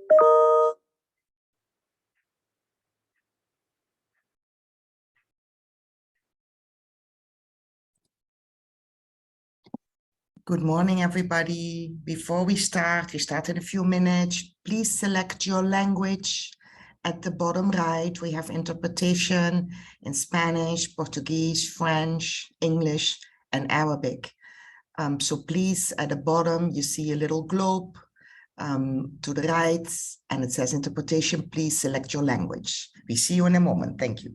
Good morning, everybody. Before we start in a few minutes. Please select your language. At the bottom right, we have interpretation in Spanish, Portuguese, French, English, and Arabic. So please, at the bottom, you see a little globe to the right, and it says interpretation. Please select your language. We see you in a moment. Thank you.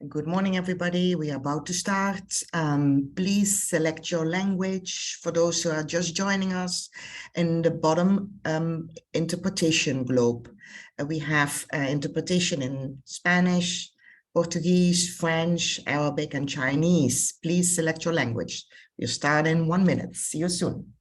Good morning, everybody. We are about to start. Please select your language. For those who are just joining us, in the bottom interpretation globe, we have interpretation in Spanish, Portuguese, French, Arabic, and Chinese. Please select your language. We'll start in 1 minute. See you soon.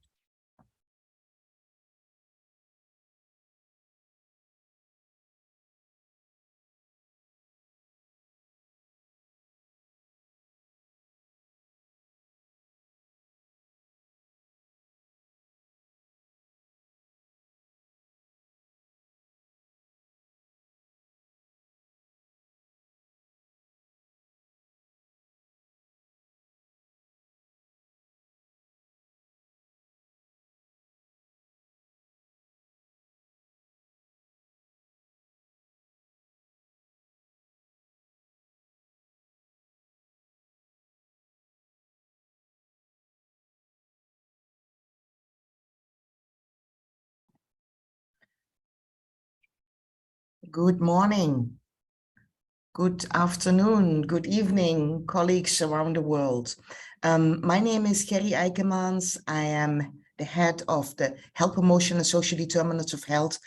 Good morning, good afternoon, good evening, colleagues around the world. My name is Gerry Eikemans. I am the head of the Health Promotion and Social Determinants of Health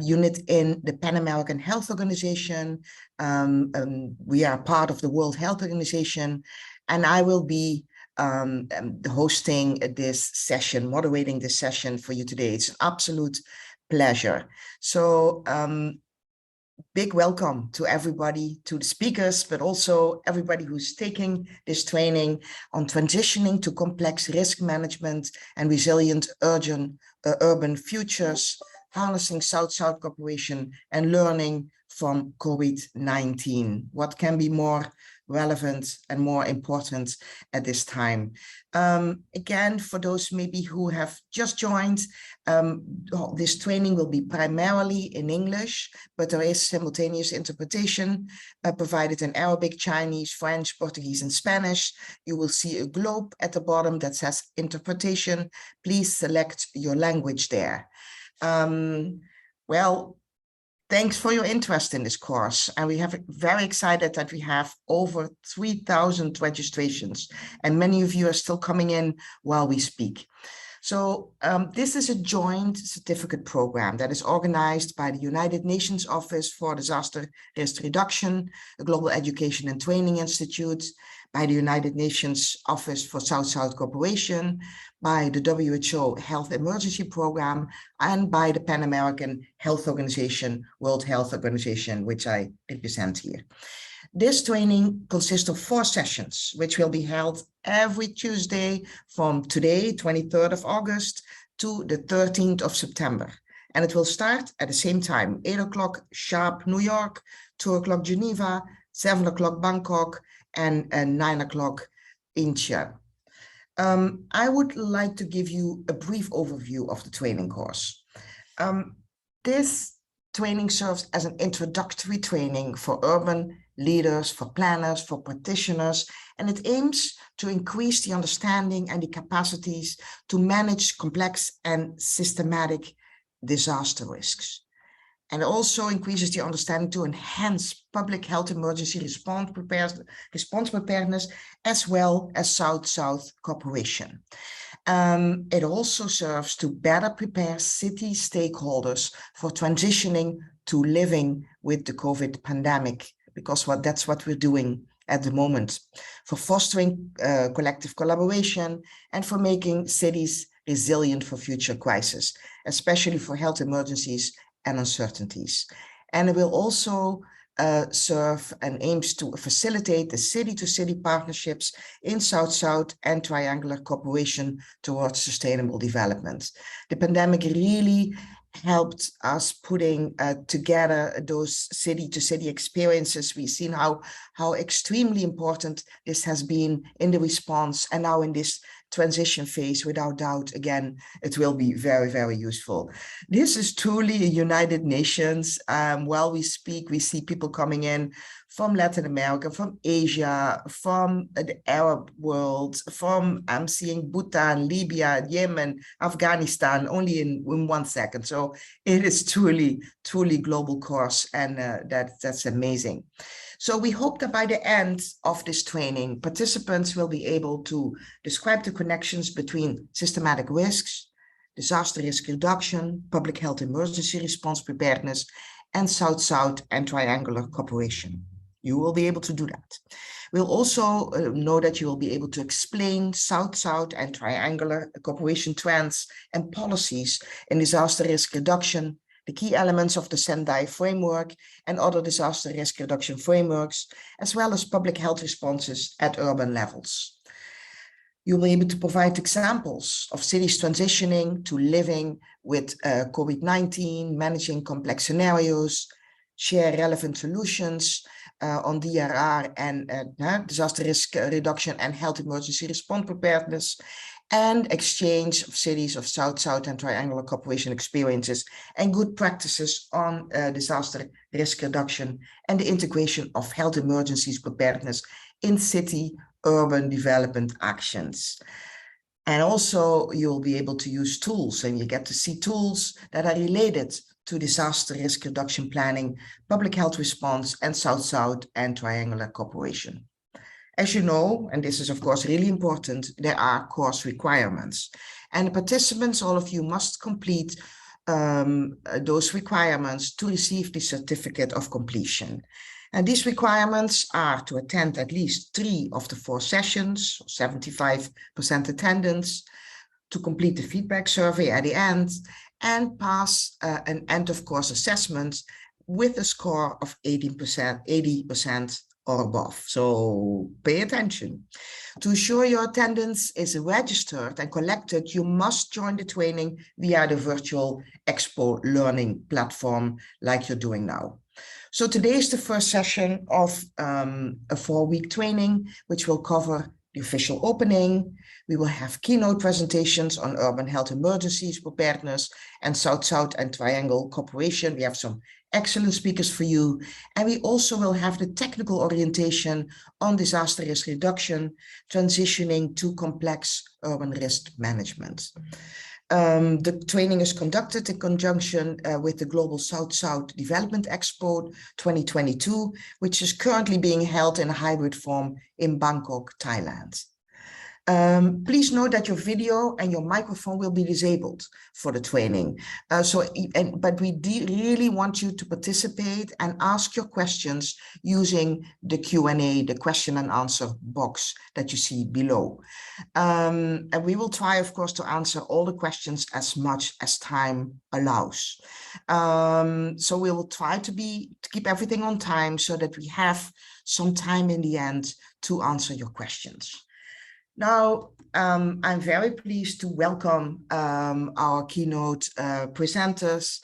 unit in the Pan American Health Organization. We are part of the World Health Organization, and I will be hosting this session, moderating this session for you today. It's an absolute pleasure. So big welcome to everybody, to the speakers, but also everybody who's taking this training on transitioning to complex risk management and resilient urban futures, harnessing South-South cooperation and learning from COVID-19. What can be more relevant and more important at this time? Again, for those maybe who have just joined, this training will be primarily in English, but there is simultaneous interpretation provided in Arabic, Chinese, French, Portuguese, and Spanish. You will see a globe at the bottom that says interpretation. Please select your language there. Well, thanks for your interest in this course, and we have very excited that we have over 3,000 registrations, and many of you are still coming in while we speak. So this is a joint certificate program that is organized by the United Nations Office for Disaster Risk Reduction, the Global Education and Training Institute, by the United Nations Office for South-South Cooperation, by the WHO Health Emergency Program, and by the Pan American Health Organization, World Health Organization, which I represent here. This training consists of 4 sessions, which will be held every Tuesday from today, 23rd of August, to the 13th of September. And it will start at the same time, 8 o'clock sharp New York, 2 o'clock Geneva, 7 o'clock Bangkok, and 9 o'clock Incheon. I would like to give you a brief overview of the training course. This training serves as an introductory training for urban leaders, for planners, for practitioners, and it aims to increase the understanding and the capacities to manage complex and systematic disaster risks. And also increases the understanding to enhance public health emergency response preparedness, as well as South-South cooperation. It also serves to better prepare city stakeholders for transitioning to living with the COVID pandemic, because that's what we're doing at the moment, for fostering collective collaboration and for making cities resilient for future crises, especially for health emergencies and uncertainties. And it will also serve and aims to facilitate the city-to-city partnerships in South-South and triangular cooperation towards sustainable development. The pandemic really helped us putting together those city-to-city experiences. We've seen how extremely important this has been in the response, and now in this transition phase, without doubt, again, it will be very, very useful. This is truly a United Nations. While we speak, we see people coming in from Latin America, from Asia, from the Arab world, from, I'm seeing Bhutan, Libya, Yemen, Afghanistan, only in 1 second. So it is truly, truly global course, and that's amazing. So we hope that by the end of this training, participants will be able to describe the connections between systematic risks, disaster risk reduction, public health emergency response preparedness, and South-South and triangular cooperation. You will be able to do that. We'll also know that you will be able to explain South-South and triangular cooperation trends and policies in disaster risk reduction, the key elements of the Sendai framework and other disaster risk reduction frameworks, as well as public health responses at urban levels. You'll be able to provide examples of cities transitioning to living with COVID-19, managing complex scenarios, share relevant solutions on DRR and disaster risk reduction and health emergency response preparedness, and exchange of cities of South-South and triangular cooperation experiences and good practices on disaster risk reduction and the integration of health emergencies preparedness in city urban development actions. And also you'll be able to use tools, and you get to see tools that are related to disaster risk reduction planning, public health response, and South-South and triangular cooperation. As you know, and this is of course really important, there are course requirements, and the participants, all of you, must complete those requirements to receive the certificate of completion. And these requirements are to attend at least 3 of the 4 sessions, 75% attendance, to complete the feedback survey at the end, and pass an end of course assessment with a score of 80% or above. So pay attention. To ensure your attendance is registered and collected, you must join the training via the virtual Expo learning platform like you're doing now. So today is the first session of a 4-week training, which will cover the official opening. We will have keynote presentations on urban health emergencies preparedness and South-South and triangle cooperation. We have some excellent speakers for you. And we also will have the technical orientation on disaster risk reduction, transitioning to complex urban risk management. The training is conducted in conjunction with the Global South-South Development Expo 2022, which is currently being held in a hybrid form in Bangkok, Thailand. Please note that your video and your microphone will be disabled for the training. But we really want you to participate and ask your questions using the Q&A, the question and answer box that you see below. And we will try, of course, to answer all the questions as much as time allows. So we will try to keep everything on time so that we have some time in the end to answer your questions. Now, I'm very pleased to welcome our keynote presenters.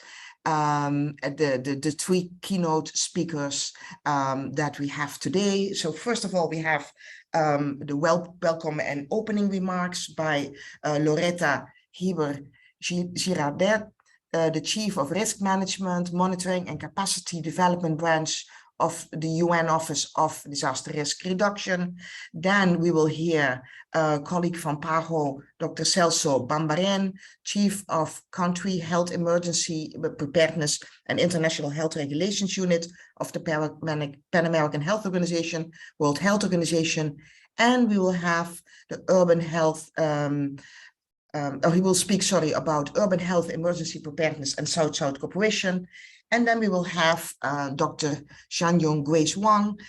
the three keynote speakers that we have today. So first of all, we have the welcome and opening remarks by Loretta, Hieber, Girardet, the Chief of Risk Management, Monitoring and Capacity Development Branch of the UN Office of Disaster Risk Reduction. Then we will hear a colleague from PAHO, Dr. Celso Bambaren, Chief of Country Health Emergency Preparedness and International Health Regulations Unit of the Pan American Health Organization, World Health Organization. And we will have the urban health, he will speak, about urban health emergency preparedness and South-South cooperation. And then we will have Dr. Xiaojun Wang,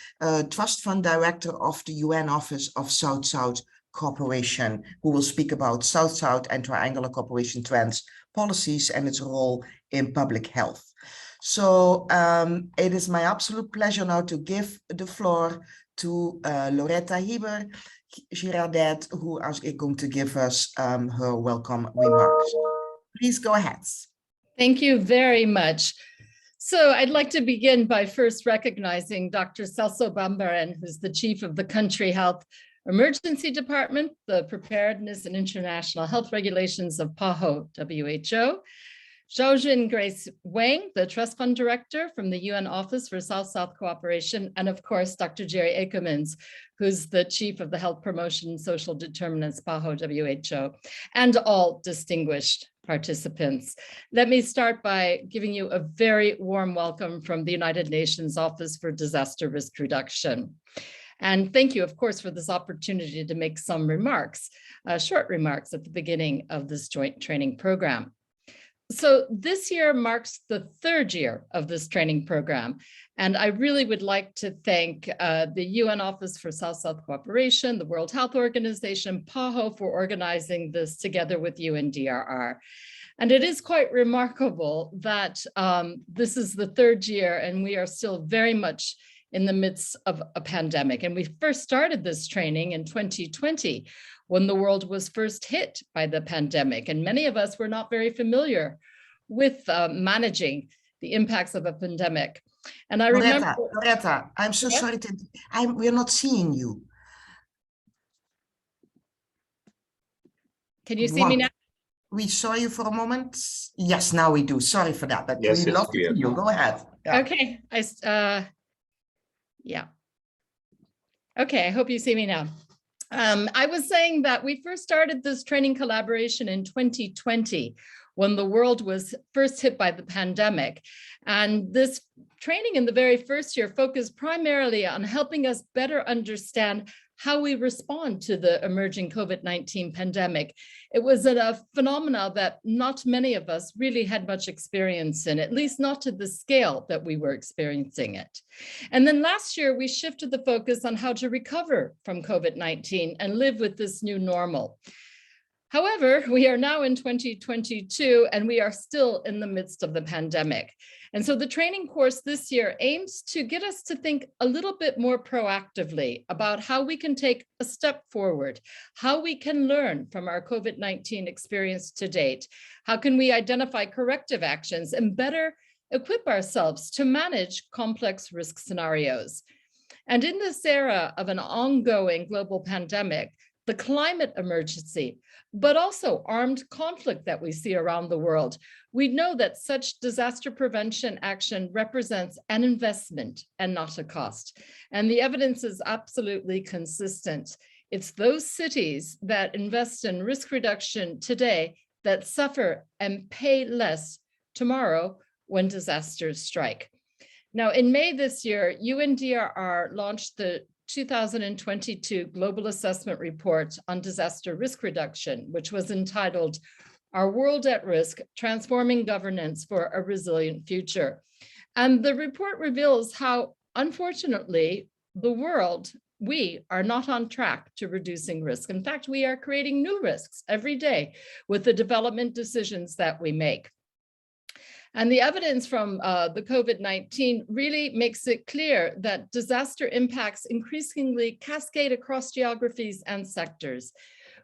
Trust Fund Director of the UN Office of South-South Cooperation, who will speak about South-South and triangular cooperation trends, policies, and its role in public health. So it is my absolute pleasure now to give the floor to Loretta Hieber, Girardet, who is going to give us her welcome remarks. Please go ahead. Thank you very much. So I'd like to begin by first recognizing Dr. Celso Bambaren, who's the Chief of the Country Health Emergency Department, the Preparedness and International Health Regulations of PAHO, WHO, Xiaojun Wang, the Trust Fund Director from the UN Office for South-South Cooperation, and of course, Dr. Jerry Akemans, who's the Chief of the Health Promotion and Social Determinants, PAHO, WHO, and all distinguished participants. Let me start by giving you a very warm welcome from the United Nations Office for Disaster Risk Reduction. And thank you, of course, for this opportunity to make some remarks, short remarks at the beginning of this joint training program. So this year marks the third year of this training program. And I really would like to thank the UN Office for South-South Cooperation, the World Health Organization, PAHO, for organizing this together with UNDRR. And it is quite remarkable that this is the third year and we are still very much in the midst of a pandemic. And we first started this training in 2020, when the world was first hit by the pandemic. And many of us were not very familiar with managing the impacts of a pandemic. And I remember— Loretta, I'm so sorry we're not seeing you. Can you see me now? We saw you for a moment. Yes, now we do. Sorry for that, but yes, we love to see you. Go ahead. Yeah. Okay, yeah. Okay, I hope you see me now. I was saying that we first started this training collaboration in 2020, when the world was first hit by the pandemic. And this training in the very first year focused primarily on helping us better understand how we respond to the emerging COVID-19 pandemic. It was a phenomenon that not many of us really had much experience in, at least not to the scale that we were experiencing it. And then last year, we shifted the focus on how to recover from COVID-19 and live with this new normal. However, we are now in 2022 and we are still in the midst of the pandemic. And so the training course this year aims to get us to think a little bit more proactively about how we can take a step forward, how we can learn from our COVID-19 experience to date, how can we identify corrective actions and better equip ourselves to manage complex risk scenarios. And in this era of an ongoing global pandemic, the climate emergency, but also armed conflict that we see around the world, we know that such disaster prevention action represents an investment and not a cost. And the evidence is absolutely consistent. It's those cities that invest in risk reduction today that suffer and pay less tomorrow when disasters strike. Now, in May this year, UNDRR launched the 2022 Global Assessment Report on Disaster Risk Reduction, which was entitled, Our World at Risk, Transforming Governance for a Resilient Future. And the report reveals how, unfortunately, the world, we are not on track to reducing risk. In fact, we are creating new risks every day with the development decisions that we make. And the evidence from the COVID-19 really makes it clear that disaster impacts increasingly cascade across geographies and sectors.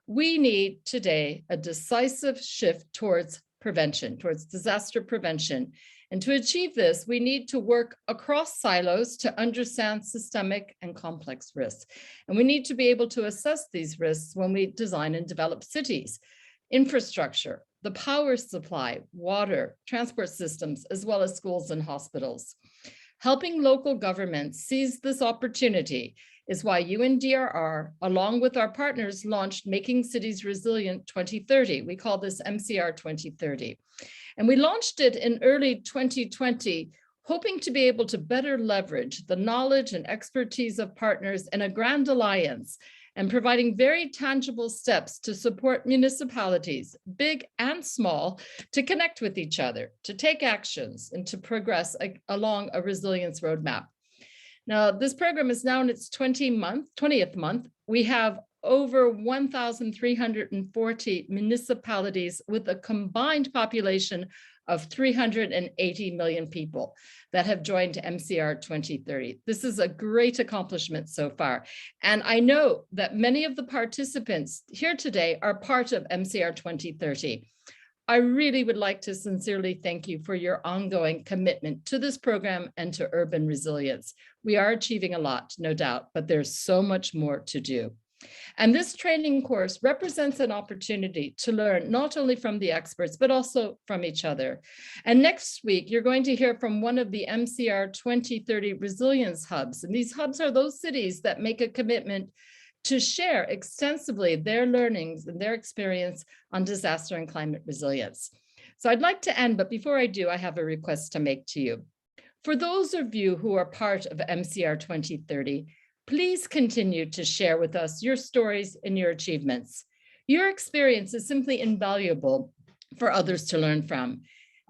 We need today a decisive shift towards prevention, towards disaster prevention, And to achieve this, we need to work across silos to understand systemic and complex risks. And we need to be able to assess these risks when we design and develop cities, infrastructure, the power supply, water, transport systems, as well as schools and hospitals. Helping local governments seize this opportunity is why UNDRR, along with our partners, launched Making Cities Resilient 2030. We call this MCR 2030. And we launched it in early 2020, hoping to be able to better leverage the knowledge and expertise of partners in a grand alliance and providing very tangible steps to support municipalities, big and small, to connect with each other, to take actions, and to progress along a resilience roadmap. Now, this program is now in its 20th month. We have over 1,340 municipalities with a combined population of 380 million people that have joined MCR 2030. This is a great accomplishment so far. And I know that many of the participants here today are part of MCR 2030. I really would like to sincerely thank you for your ongoing commitment to this program and to urban resilience. We are achieving a lot, no doubt, but there's so much more to do. And this training course represents an opportunity to learn not only from the experts, but also from each other. And next week, you're going to hear from one of the MCR 2030 resilience hubs. And these hubs are those cities that make a commitment to share extensively their learnings and their experience on disaster and climate resilience. So I'd like to end, but before I do, I have a request to make to you. For those of you who are part of MCR 2030, please continue to share with us your stories and your achievements. Your experience is simply invaluable for others to learn from.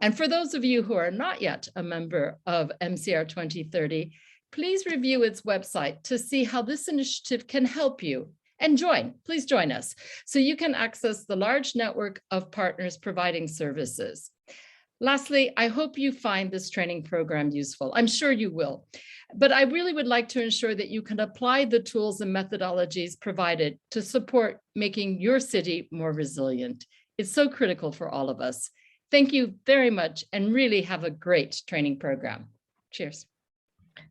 And for those of you who are not yet a member of MCR 2030, please review its website to see how this initiative can help you. And please join us, so you can access the large network of partners providing services. Lastly, I hope you find this training program useful. I'm sure you will. But I really would like to ensure that you can apply the tools and methodologies provided to support making your city more resilient. It's so critical for all of us. Thank you very much, and really have a great training program. Cheers.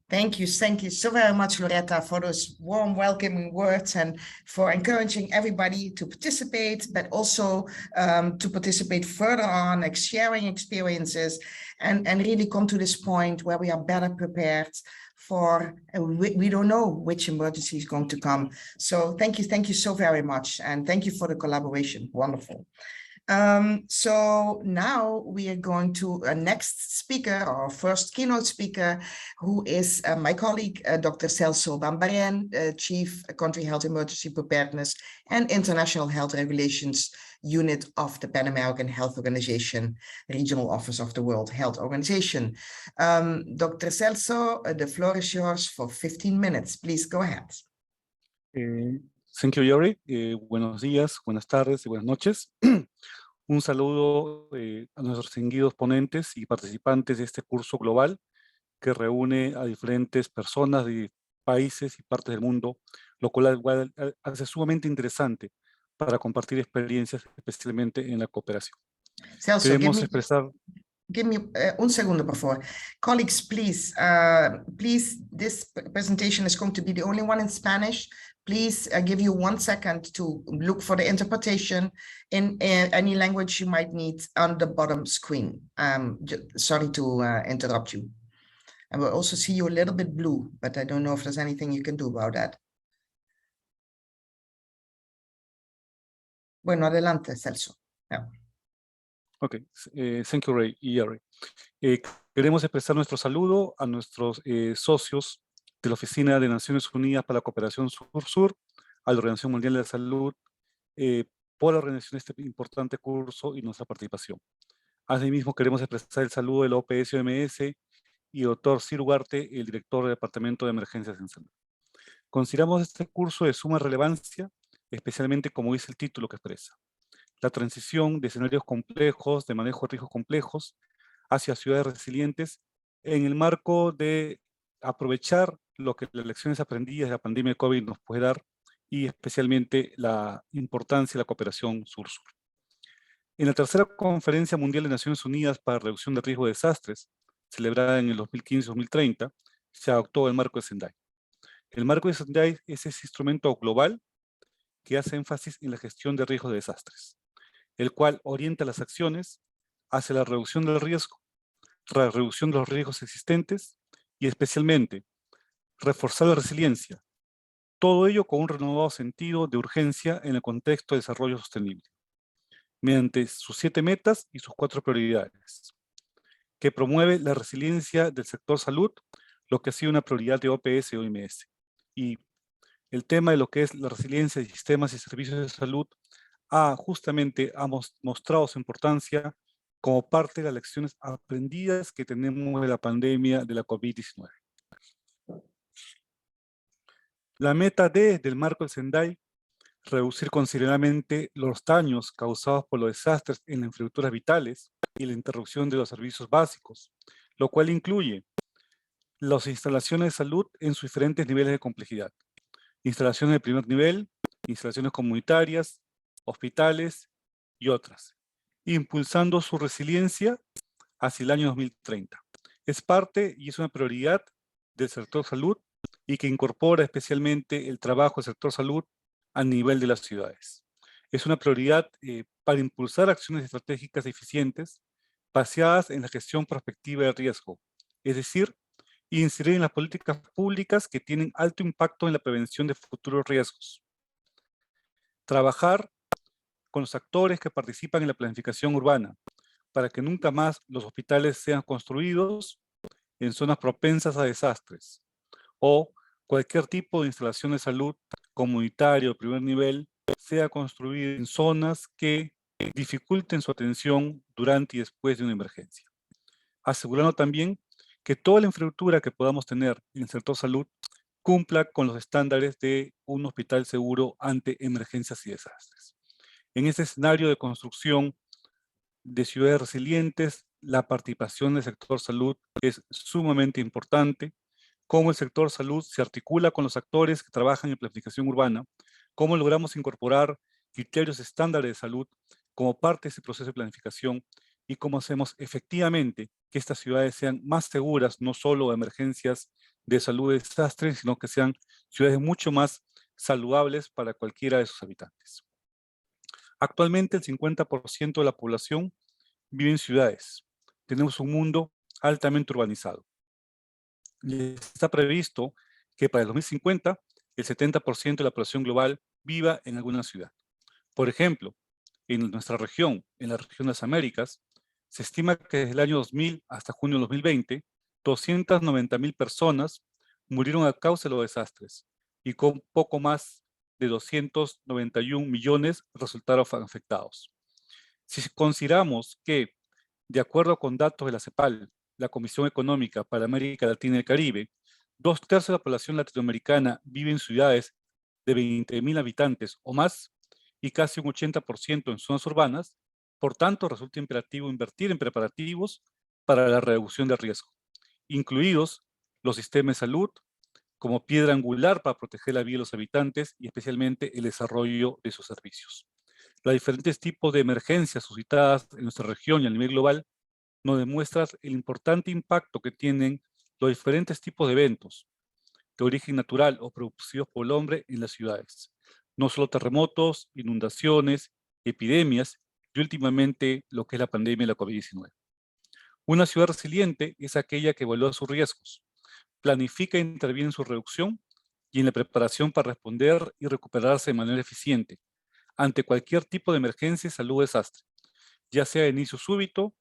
Thank you so very much, Loretta, for those warm welcoming words and for encouraging everybody to participate, but also to participate further on, like sharing experiences, and really come to this point where we are better prepared for, we don't know which emergency is going to come. So thank you so very much, and thank you for the collaboration. Wonderful. So now we are going to a next speaker, our first keynote speaker, who is my colleague, Dr. Celso Bambaren, Chief Country Health Emergency Preparedness and International Health Regulations Unit of the Pan American Health Organization, Regional Office of the World Health Organization. Dr. Celso, the floor is yours for 15 minutes. Please go ahead. Thank you, Yori. Buenos días, buenas tardes y buenas noches. Un saludo a nuestros distinguidos ponentes y participantes de este curso global que reúne a diferentes personas de países y partes del mundo, lo cual hace sumamente interesante para compartir experiencias, especialmente en la cooperación. Celso, queremos expresar... Give me un segundo, por favor. Colleagues, please, this presentation is going to be the only one in Spanish. Please give you 1 second to look for the interpretation in any language you might need on the bottom screen. Sorry to interrupt you. I will also see you a little bit blue, but I don't know if there's anything you can do about that. Bueno, adelante, Celso. Yeah. Ok, thank you, Ray y Yori. Queremos expresar nuestro saludo a nuestros socios de la Oficina de Naciones Unidas para la Cooperación Sur-Sur, a la Organización Mundial de la Salud, por la organización de este importante curso y nuestra participación. Asimismo, queremos expresar el saludo de la OPS-OMS y el doctor Girardet, el director del Departamento de Emergencias en Salud. Consideramos este curso de suma relevancia, especialmente como dice el título que expresa: la transición de escenarios complejos, de manejo de riesgos complejos, hacia ciudades resilientes, en el marco de aprovechar lo que las lecciones aprendidas de la pandemia de COVID nos puede dar, y especialmente la importancia de la cooperación sur-sur. En la tercera Conferencia Mundial de Naciones Unidas para Reducción de Riesgo de Desastres, celebrada en el 2015-2030, se adoptó el marco de Sendai. El marco de Sendai es ese instrumento global que hace énfasis en la gestión de riesgos de desastres, el cual orienta las acciones hacia la reducción del riesgo, la reducción de los riesgos existentes y especialmente reforzar la resiliencia. Todo ello con un renovado sentido de urgencia en el contexto de desarrollo sostenible, mediante sus 7 metas y sus 4 prioridades, que promueve la resiliencia del sector salud, lo que ha sido una prioridad de OPS y OMS. Y el tema de lo que es la resiliencia de sistemas y servicios de salud justamente ha mostrado su importancia como parte de las lecciones aprendidas que tenemos de la pandemia de la COVID-19. La meta D del marco del Sendai, reducir considerablemente los daños causados por los desastres en las infraestructuras vitales y la interrupción de los servicios básicos, lo cual incluye las instalaciones de salud en sus diferentes niveles de complejidad. Instalaciones de primer nivel, instalaciones comunitarias, hospitales y otras, impulsando su resiliencia hacia el año 2030. Es parte y es una prioridad del sector salud y que incorpora especialmente el trabajo del sector salud a nivel de las ciudades. Es una prioridad para impulsar acciones estratégicas eficientes basadas en la gestión prospectiva de riesgo, es decir, incidir en las políticas públicas que tienen alto impacto en la prevención de futuros riesgos. Trabajar con los actores que participan en la planificación urbana para que nunca más los hospitales sean construidos en zonas propensas a desastres o cualquier tipo de instalación de salud comunitaria o primer nivel sea construida en zonas que dificulten su atención durante y después de una emergencia. Asegurando también que toda la infraestructura que podamos tener en el sector salud cumpla con los estándares de un hospital seguro ante emergencias y desastres. En este escenario de construcción de ciudades resilientes, la participación del sector salud es sumamente importante. Cómo el sector salud se articula con los actores que trabajan en planificación urbana, cómo logramos incorporar criterios estándares de salud como parte de ese proceso de planificación y cómo hacemos efectivamente que estas ciudades sean más seguras, no solo de emergencias de salud y desastres, sino que sean ciudades mucho más saludables para cualquiera de sus habitantes. Actualmente el 50% de la población vive en ciudades. Tenemos un mundo altamente urbanizado. Y está previsto que para el 2050 el 70% de la población global viva en alguna ciudad. Por ejemplo, en nuestra región, en la región de las Américas, se estima que desde el año 2000 hasta junio de 2020, 290,000 personas murieron a causa de los desastres y con poco más de 291 millones resultaron afectados. Si consideramos que, de acuerdo con datos de la CEPAL, la Comisión Económica para América Latina y el Caribe, 2/3 de la población latinoamericana vive en ciudades de 20,000 habitantes o más y casi un 80% en zonas urbanas. Por tanto, resulta imperativo invertir en preparativos para la reducción de riesgo, incluidos los sistemas de salud como piedra angular para proteger la vida de los habitantes y especialmente el desarrollo de sus servicios. Los diferentes tipos de emergencias suscitadas en nuestra región y a nivel global nos demuestran el importante impacto que tienen los diferentes tipos de eventos de origen natural o producidos por el hombre en las ciudades. No solo terremotos, inundaciones, epidemias y últimamente lo que es la pandemia de la COVID-19. Una ciudad resiliente es aquella que evalúa sus riesgos, planifica e interviene en su reducción y en la preparación para responder y recuperarse de manera eficiente ante cualquier tipo de emergencia, salud o desastre, ya sea de inicio súbito,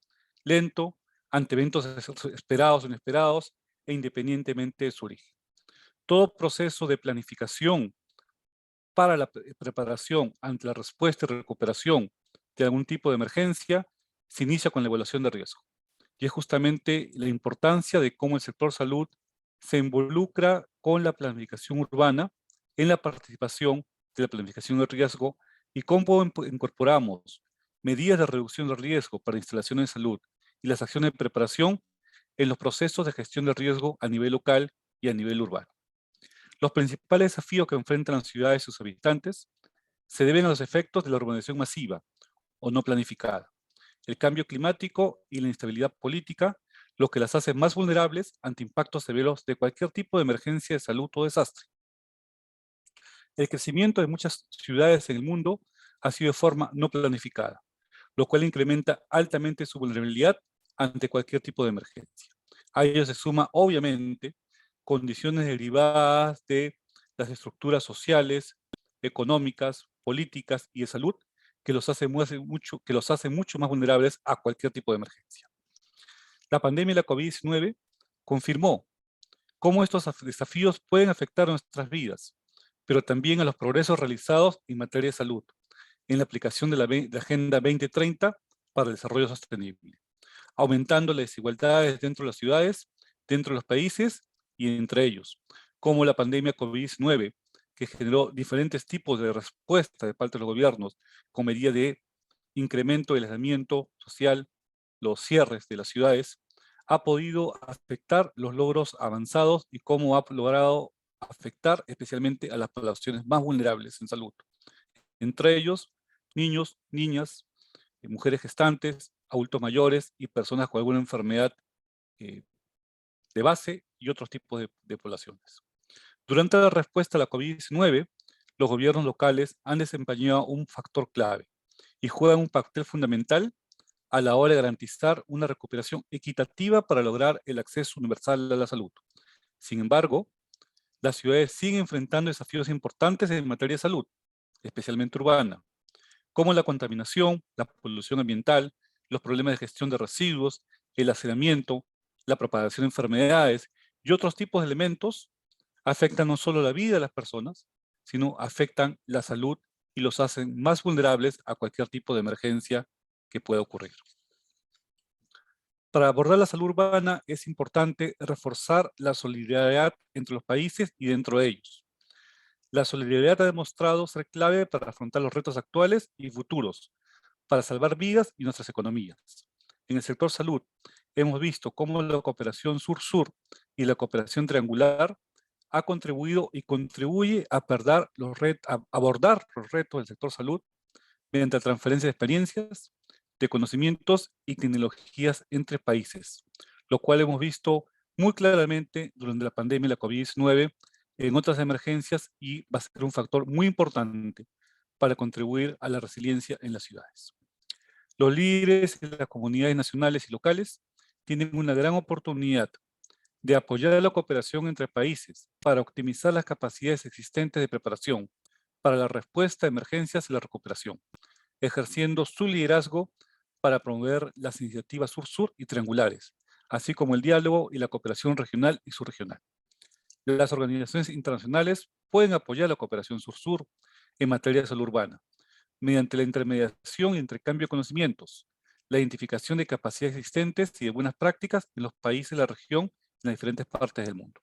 lento, ante eventos esperados o inesperados e independientemente de su origen. Todo proceso de planificación para la preparación ante la respuesta y recuperación de algún tipo de emergencia se inicia con la evaluación de riesgo. Y es justamente la importancia de cómo el sector salud se involucra con la planificación urbana en la participación de la planificación de riesgo y cómo incorporamos medidas de reducción de riesgo para instalaciones de salud y las acciones de preparación en los procesos de gestión de riesgo a nivel local y a nivel urbano. Los principales desafíos que enfrentan las ciudades y sus habitantes se deben a los efectos de la urbanización masiva, o no planificada, el cambio climático y la inestabilidad política, lo que las hace más vulnerables ante impactos severos de cualquier tipo de emergencia de salud o desastre. El crecimiento de muchas ciudades en el mundo ha sido de forma no planificada, lo cual incrementa altamente su vulnerabilidad ante cualquier tipo de emergencia. A ello se suma, obviamente, condiciones derivadas de las estructuras sociales, económicas, políticas y de salud que los hacen mucho más vulnerables a cualquier tipo de emergencia. La pandemia de la COVID-19 confirmó cómo estos desafíos pueden afectar nuestras vidas, pero también a los progresos realizados en materia de salud, en la aplicación de la Agenda 2030 para el desarrollo sostenible, aumentando las desigualdades dentro de las ciudades, dentro de los países y entre ellos, como la pandemia COVID-19, que generó diferentes tipos de respuesta de parte de los gobiernos con medida de incremento del aislamiento social, los cierres de las ciudades, ha podido afectar los logros avanzados y cómo ha logrado afectar especialmente a las poblaciones más vulnerables en salud. Entre ellos, niños, niñas, mujeres gestantes, adultos mayores y personas con alguna enfermedad de base y otros tipos de poblaciones. Durante la respuesta a la COVID-19, los gobiernos locales han desempeñado un factor clave y juegan un papel fundamental a la hora de garantizar una recuperación equitativa para lograr el acceso universal a la salud. Sin embargo, las ciudades siguen enfrentando desafíos importantes en materia de salud, especialmente urbana, como la contaminación, la polución ambiental, los problemas de gestión de residuos, el hacinamiento, la propagación de enfermedades y otros tipos de elementos afectan no solo la vida de las personas, sino afectan la salud y los hacen más vulnerables a cualquier tipo de emergencia que pueda ocurrir. Para abordar la salud urbana es importante reforzar la solidaridad entre los países y dentro de ellos. La solidaridad ha demostrado ser clave para afrontar los retos actuales y futuros, para salvar vidas y nuestras economías. En el sector salud, hemos visto cómo la cooperación sur-sur y la cooperación triangular ha contribuido y contribuye a abordar los retos del sector salud mediante la transferencia de experiencias, de conocimientos y tecnologías entre países, lo cual hemos visto muy claramente durante la pandemia de la COVID-19 en otras emergencias y va a ser un factor muy importante para contribuir a la resiliencia en las ciudades. Los líderes de las comunidades nacionales y locales tienen una gran oportunidad de apoyar la cooperación entre países para optimizar las capacidades existentes de preparación para la respuesta a emergencias y la recuperación, ejerciendo su liderazgo para promover las iniciativas sur-sur y triangulares, así como el diálogo y la cooperación regional y subregional. Las organizaciones internacionales pueden apoyar la cooperación sur-sur en materia de salud urbana, mediante la intermediación y intercambio de conocimientos, la identificación de capacidades existentes y de buenas prácticas en los países de la región y en las diferentes partes del mundo.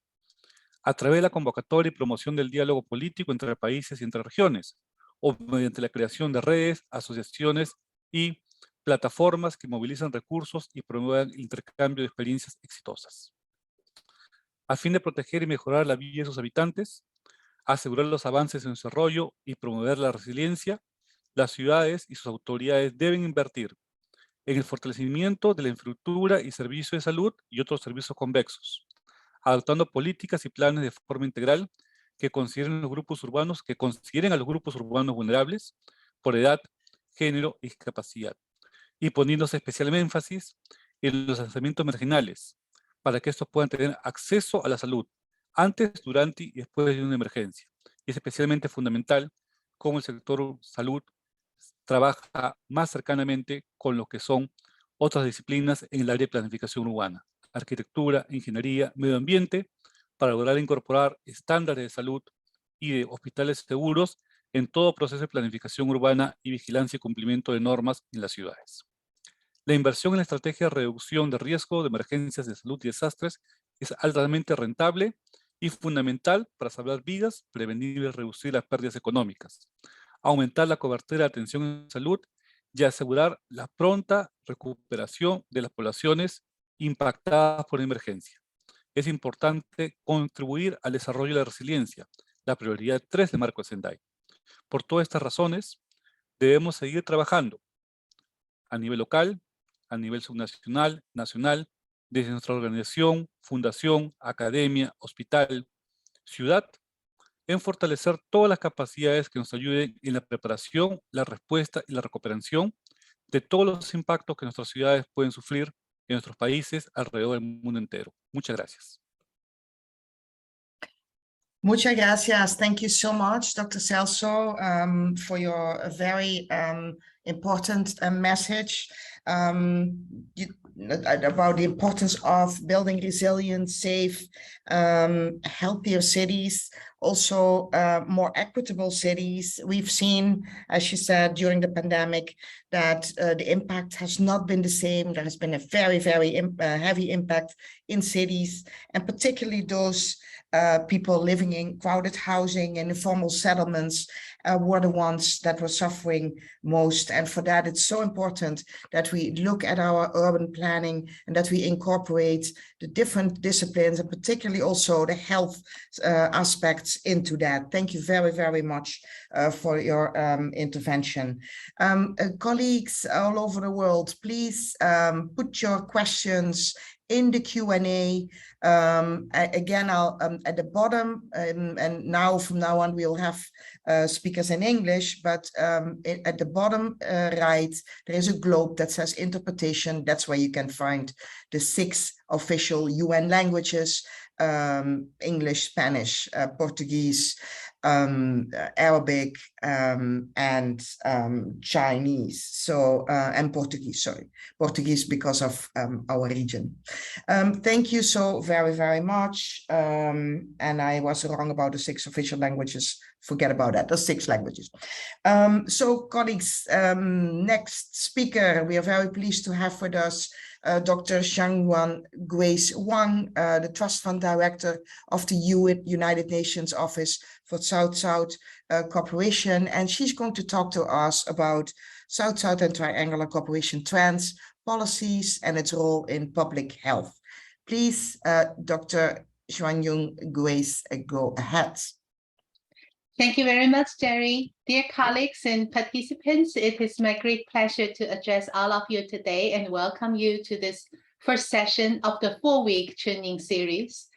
A través de la convocatoria y promoción del diálogo político entre países y entre regiones, o mediante la creación de redes, asociaciones y plataformas que movilizan recursos y promuevan el intercambio de experiencias exitosas. A fin de proteger y mejorar la vida de sus habitantes, asegurar los avances en su desarrollo y promover la resiliencia, las ciudades y sus autoridades deben invertir en el fortalecimiento de la infraestructura y servicios de salud y otros servicios convexos, adoptando políticas y planes de forma integral que consideren a los grupos urbanos vulnerables por edad, género y discapacidad, y poniéndose especial énfasis en los asentamientos marginales, para que estos puedan tener acceso a la salud antes, durante y después de una emergencia. Y es especialmente fundamental cómo el sector salud trabaja más cercanamente con lo que son otras disciplinas en el área de planificación urbana, arquitectura, ingeniería, medio ambiente, para lograr incorporar estándares de salud y de hospitales seguros en todo proceso de planificación urbana y vigilancia y cumplimiento de normas en las ciudades. La inversión en la estrategia de reducción de riesgo de emergencias de salud y desastres es altamente rentable y fundamental para salvar vidas, prevenir y reducir las pérdidas económicas, aumentar la cobertura de atención en salud y asegurar la pronta recuperación de las poblaciones impactadas por emergencia. Es importante contribuir al desarrollo de la resiliencia, la prioridad 3 del marco de Sendai. Por todas estas razones, debemos seguir trabajando a nivel local, a nivel subnacional, nacional, desde nuestra organización, fundación, academia, hospital, ciudad, en fortalecer todas las capacidades que nos ayuden en la preparación, la respuesta y la recuperación de todos los impactos que nuestras ciudades pueden sufrir en nuestros países alrededor del mundo entero. Muchas gracias. Muchas gracias. Thank you so much, Dr. Celso, for your very important message about the importance of building resilient, safe, healthier cities, also more equitable cities. We've seen, as you said, during the pandemic, that the impact has not been the same. There has been a very, very heavy impact in cities, and particularly those people living in crowded housing and informal settlements were the ones that were suffering most. And for that, it's so important that we look at our urban planning and that we incorporate the different disciplines, and particularly also the health aspects into that. Thank you very, very much for your intervention. Colleagues all over the world, please put your questions in the Q&A. Again, I'll at the bottom, and now from now on we'll have speakers in English, but at the bottom right, there is a globe that says interpretation. That's where you can find the 6 official UN languages: English, Spanish, Portuguese, Arabic, and Chinese. So, and Portuguese, sorry, Portuguese because of our region. Thank you so very, very much. And I was wrong about the 6 official languages. Forget about that, the 6 languages. So colleagues, next speaker, we are very pleased to have with us Dr. Xiaojun Wang, the Trust Fund Director of the United Nations Office for South-South Cooperation. And she's going to talk to us about South-South and Triangular Cooperation trends, policies, and its role in public health. Please, Dr. Xiaojun, go ahead. Thank you very much, Jerry. Dear colleagues and participants, it is my great pleasure to address all of you today and welcome you to this first session of the 4-week training series.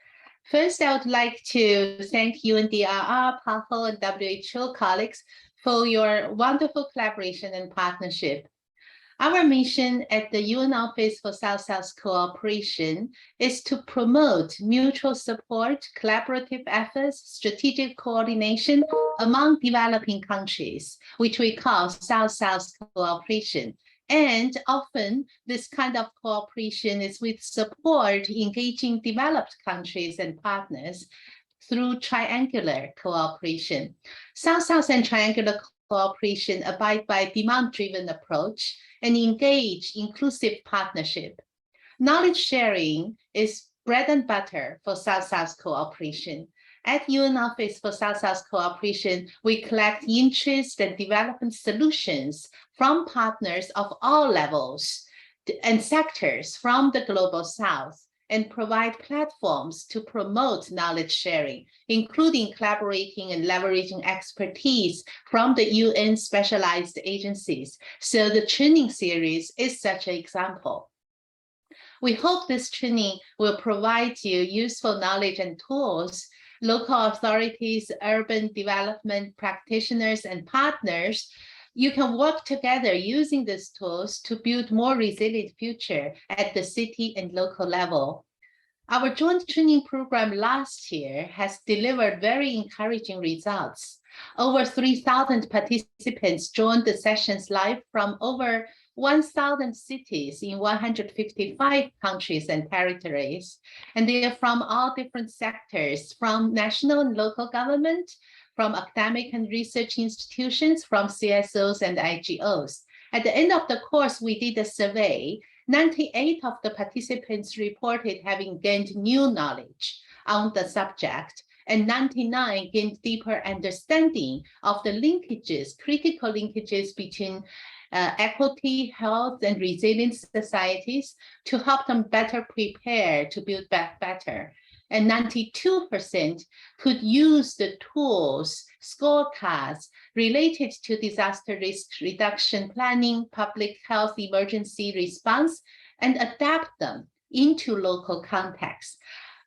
First, I would like to thank UNDRR, PAHO, and WHO colleagues for your wonderful collaboration and partnership. Our mission at the UN Office for South-South Cooperation is to promote mutual support, collaborative efforts, strategic coordination among developing countries, which we call South-South Cooperation. And often this kind of cooperation is with support engaging developed countries and partners through triangular cooperation. South-South and triangular cooperation abide by demand-driven approach and engage inclusive partnership. Knowledge sharing is bread and butter for South-South cooperation. At UN Office for South-South Cooperation, we collect interest and development solutions from partners of all levels and sectors from the Global South, and provide platforms to promote knowledge sharing, including collaborating and leveraging expertise from the UN specialized agencies. So the training series is such an example. We hope this training will provide you useful knowledge and tools. Local authorities, urban development practitioners, and partners, you can work together using these tools to build more resilient future at the city and local level. Our joint training program last year has delivered very encouraging results. Over 3,000 participants joined the sessions live from over 1,000 cities in 155 countries and territories. And they are from all different sectors, from national and local government, from academic and research institutions, from CSOs and IGOs. At the end of the course, we did a survey. 98 of the participants reported having gained new knowledge on the subject, and 99 gained deeper understanding of the linkages, critical linkages between equity, health, and resilient societies to help them better prepare to build back better. and 92% could use the tools, scorecards related to disaster risk reduction planning, public health emergency response, and adapt them into local context.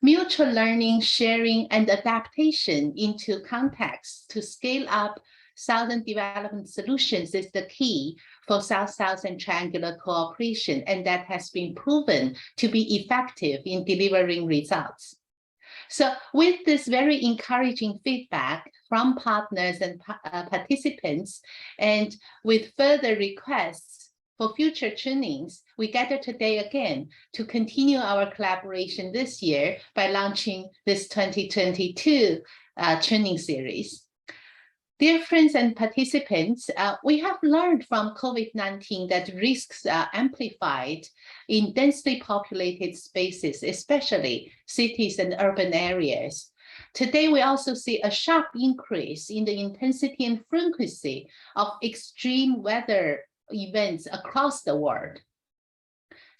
Mutual learning, sharing, and adaptation into context to scale up Southern development solutions is the key for South-South and triangular cooperation, and that has been proven to be effective in delivering results. So with this very encouraging feedback from partners and participants, and with further requests for future trainings, we gather today again to continue our collaboration this year by launching this 2022 training series. Dear friends and participants, we have learned from COVID-19 that risks are amplified in densely populated spaces, especially cities and urban areas. Today, we also see a sharp increase in the intensity and frequency of extreme weather events across the world.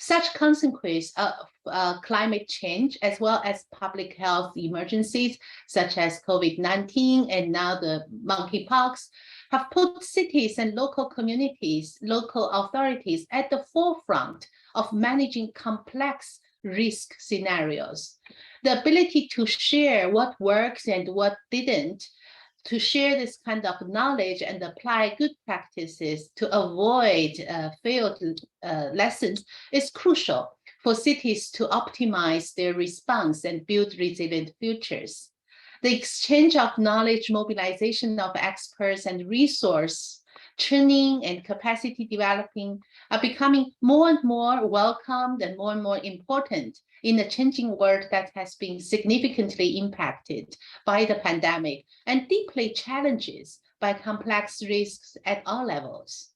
Such consequences of climate change, as well as public health emergencies, such as COVID-19 and now the monkeypox, have put cities and local communities, local authorities at the forefront of managing complex risk scenarios. The ability to share what works and what didn't, to share this kind of knowledge and apply good practices to avoid failed lessons is crucial for cities to optimize their response and build resilient futures. The exchange of knowledge, mobilization of experts, and resource training and capacity developing are becoming more and more welcomed and more important in a changing world that has been significantly impacted by the pandemic and deeply challenges by complex risks at all levels.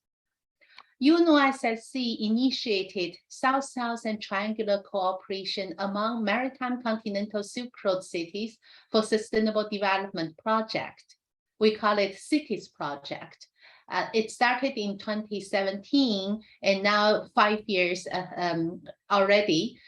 UNOSSC initiated South-South and triangular cooperation among maritime continental Silk Road cities for sustainable development project. We call it Cities Project. It started in 2017 and now 5 years already.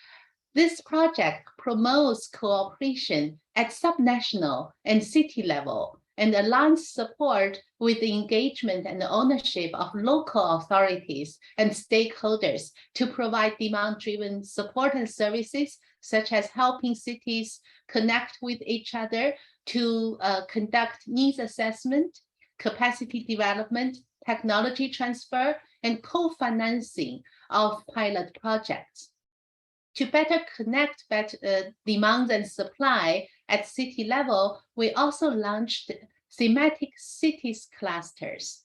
This project promotes cooperation at subnational and city level and aligns support with the engagement and ownership of local authorities and stakeholders to provide demand-driven support and services, such as helping cities connect with each other to conduct needs assessment, capacity development, technology transfer, and co-financing of pilot projects. To better connect demand and supply at city level, we also launched thematic cities clusters,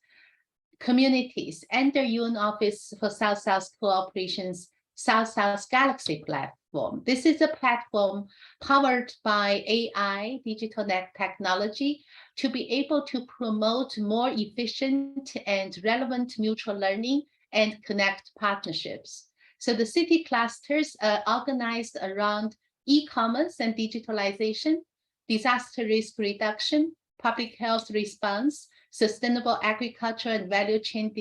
communities, and the UN Office for South-South Cooperation's South-South Galaxy platform. This is a platform powered by AI, digital technology, to be able to promote more efficient and relevant mutual learning and connect partnerships. So the city clusters are organized around e-commerce and digitalization, disaster risk reduction, public health response, sustainable agriculture and value chain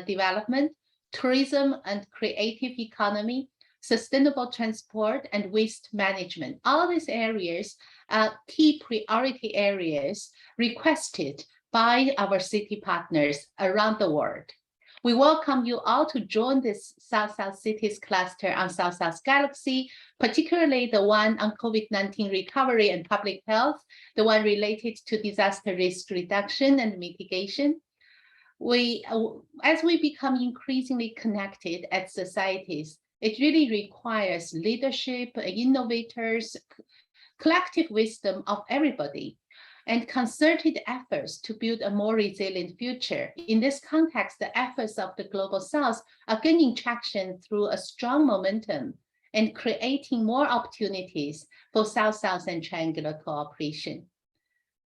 development, tourism and creative economy, sustainable transport, and waste management. All these areas are key priority areas requested by our city partners around the world. We welcome you all to join this South-South Cities cluster on South-South Galaxy, particularly the one on COVID-19 recovery and public health, the one related to disaster risk reduction and mitigation. As we become increasingly connected as societies, it really requires leadership, innovators, collective wisdom of everybody, and concerted efforts to build a more resilient future. In this context, the efforts of the Global South are gaining traction through a strong momentum and creating more opportunities for South-South and triangular cooperation.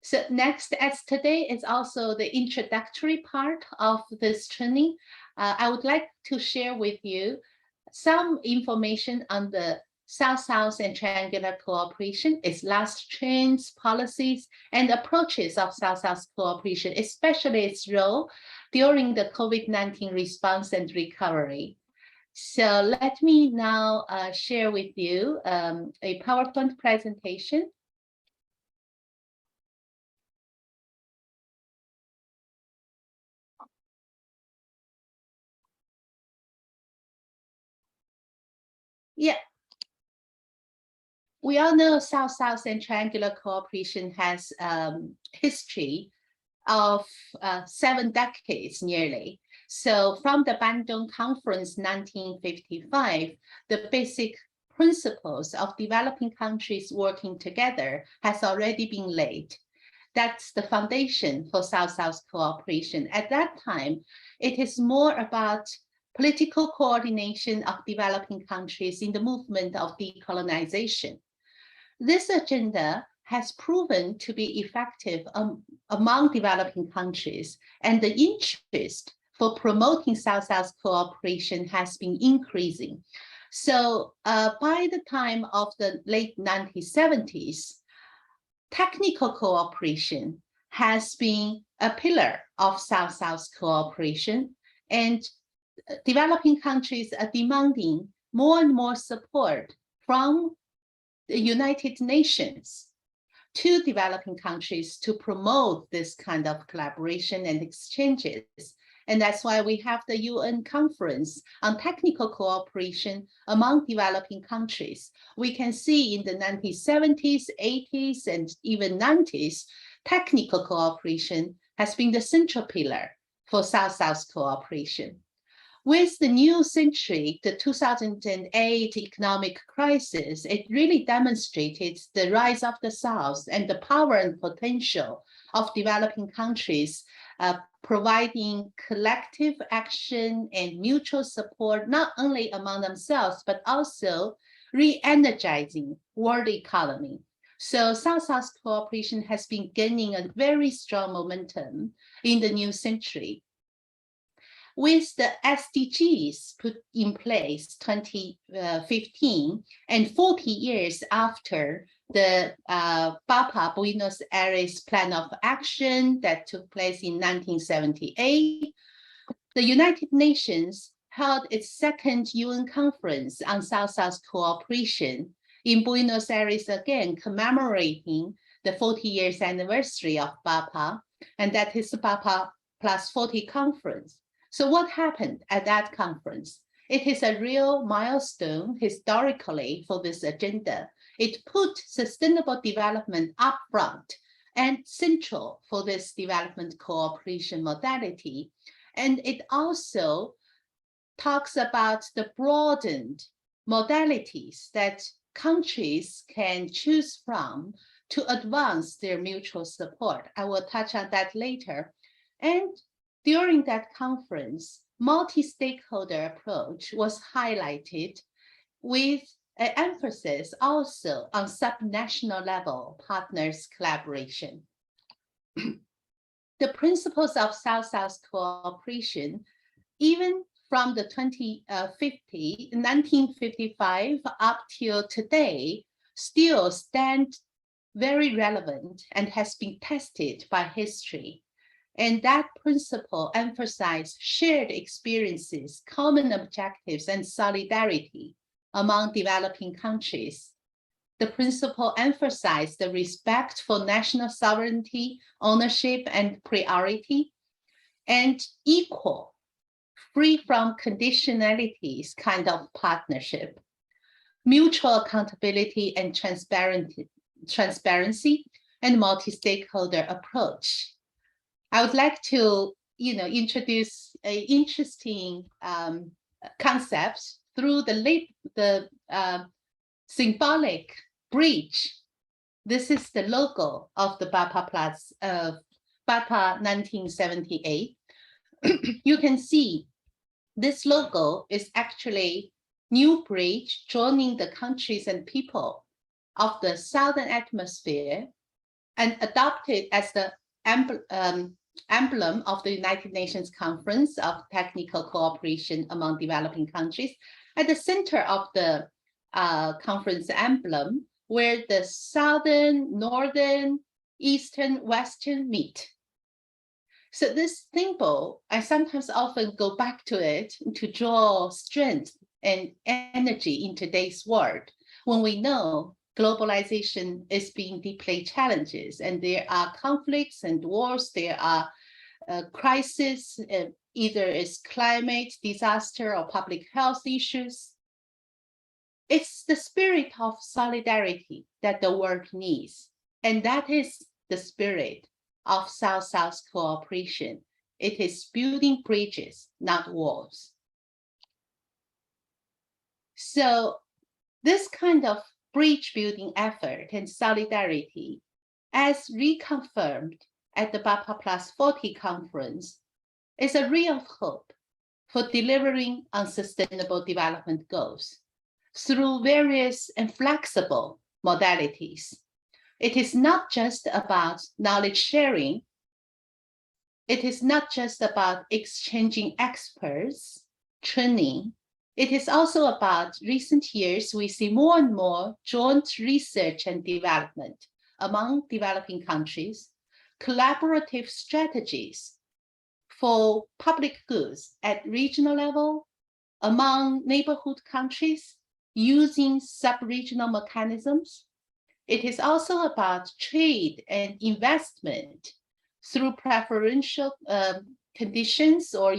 So next, as today is also the introductory part of this training, I would like to share with you some information on the South-South and triangular cooperation, its last trends, policies, and approaches of South-South cooperation, especially its role during the COVID-19 response and recovery. So let me now share with you a PowerPoint presentation. Yeah. We all know South-South and triangular cooperation has history of 7 decades nearly. So from the Bandung Conference 1955, the basic principles of developing countries working together has already been laid. That's the foundation for South-South cooperation. At that time, it is more about political coordination of developing countries in the movement of decolonization. This agenda has proven to be effective among developing countries, and the interest for promoting South-South cooperation has been increasing. So by the time of the late 1970s, technical cooperation has been a pillar of South-South cooperation, and developing countries are demanding more and more support from the United Nations to developing countries to promote this kind of collaboration and exchanges. And that's why we have the UN Conference on Technical Cooperation among Developing Countries. We can see in the 1970s, 80s, and even 90s, technical cooperation has been the central pillar for South-South cooperation. With the new century, the 2008 economic crisis, it really demonstrated the rise of the South and the power and potential of developing countries, providing collective action and mutual support, not only among themselves, but also re-energizing world economy. So South-South cooperation has been gaining a very strong momentum in the new century. With the SDGs put in place 2015 and 40 years after the BAPA Buenos Aires Plan of Action that took place in 1978, the United Nations held its second UN conference on South-South cooperation in Buenos Aires again, commemorating the 40 years anniversary of BAPA, and that is the BAPA Plus 40 conference. So what happened at that conference? It is a real milestone historically for this agenda. It put sustainable development up front and central for this development cooperation modality. And it also talks about the broadened modalities that countries can choose from to advance their mutual support. I will touch on that later. And during that conference, multi-stakeholder approach was highlighted with an emphasis also on subnational level partners collaboration. The principles of South-South cooperation, even from the 1955 up till today, still stand very relevant and has been tested by history. And that principle emphasizes shared experiences, common objectives, and solidarity among developing countries. The principle emphasized the respect for national sovereignty, ownership, and priority, and equal, free from conditionalities kind of partnership, mutual accountability and transparency, and multi-stakeholder approach. I would like to, introduce an interesting concept through the symbolic bridge. This is the logo of the BAPA Plus BAPA 1978. You can see this logo is actually new bridge joining the countries and people of the Southern Hemisphere and adopted as the emblem of the United Nations Conference of Technical Cooperation among Developing Countries. At the center of the conference emblem, where the Southern, Northern, Eastern, Western meet. So this symbol, I sometimes often go back to it to draw strength and energy in today's world, when we know globalization is being deeply challenged, and there are conflicts and wars, there are crises, either it's climate disaster or public health issues. It's the spirit of solidarity that the world needs, and that is the spirit of South-South cooperation. It is building bridges, not walls. So this kind of bridge building effort and solidarity, as reconfirmed at the BAPA Plus 40 conference, is a real hope for delivering on sustainable development goals through various and flexible modalities. It is not just about knowledge sharing. It is not just about exchanging experts, training. It is also about recent years, we see more and more joint research and development among developing countries, collaborative strategies for public goods at regional level, among neighborhood countries, using sub-regional mechanisms. It is also about trade and investment through preferential conditions or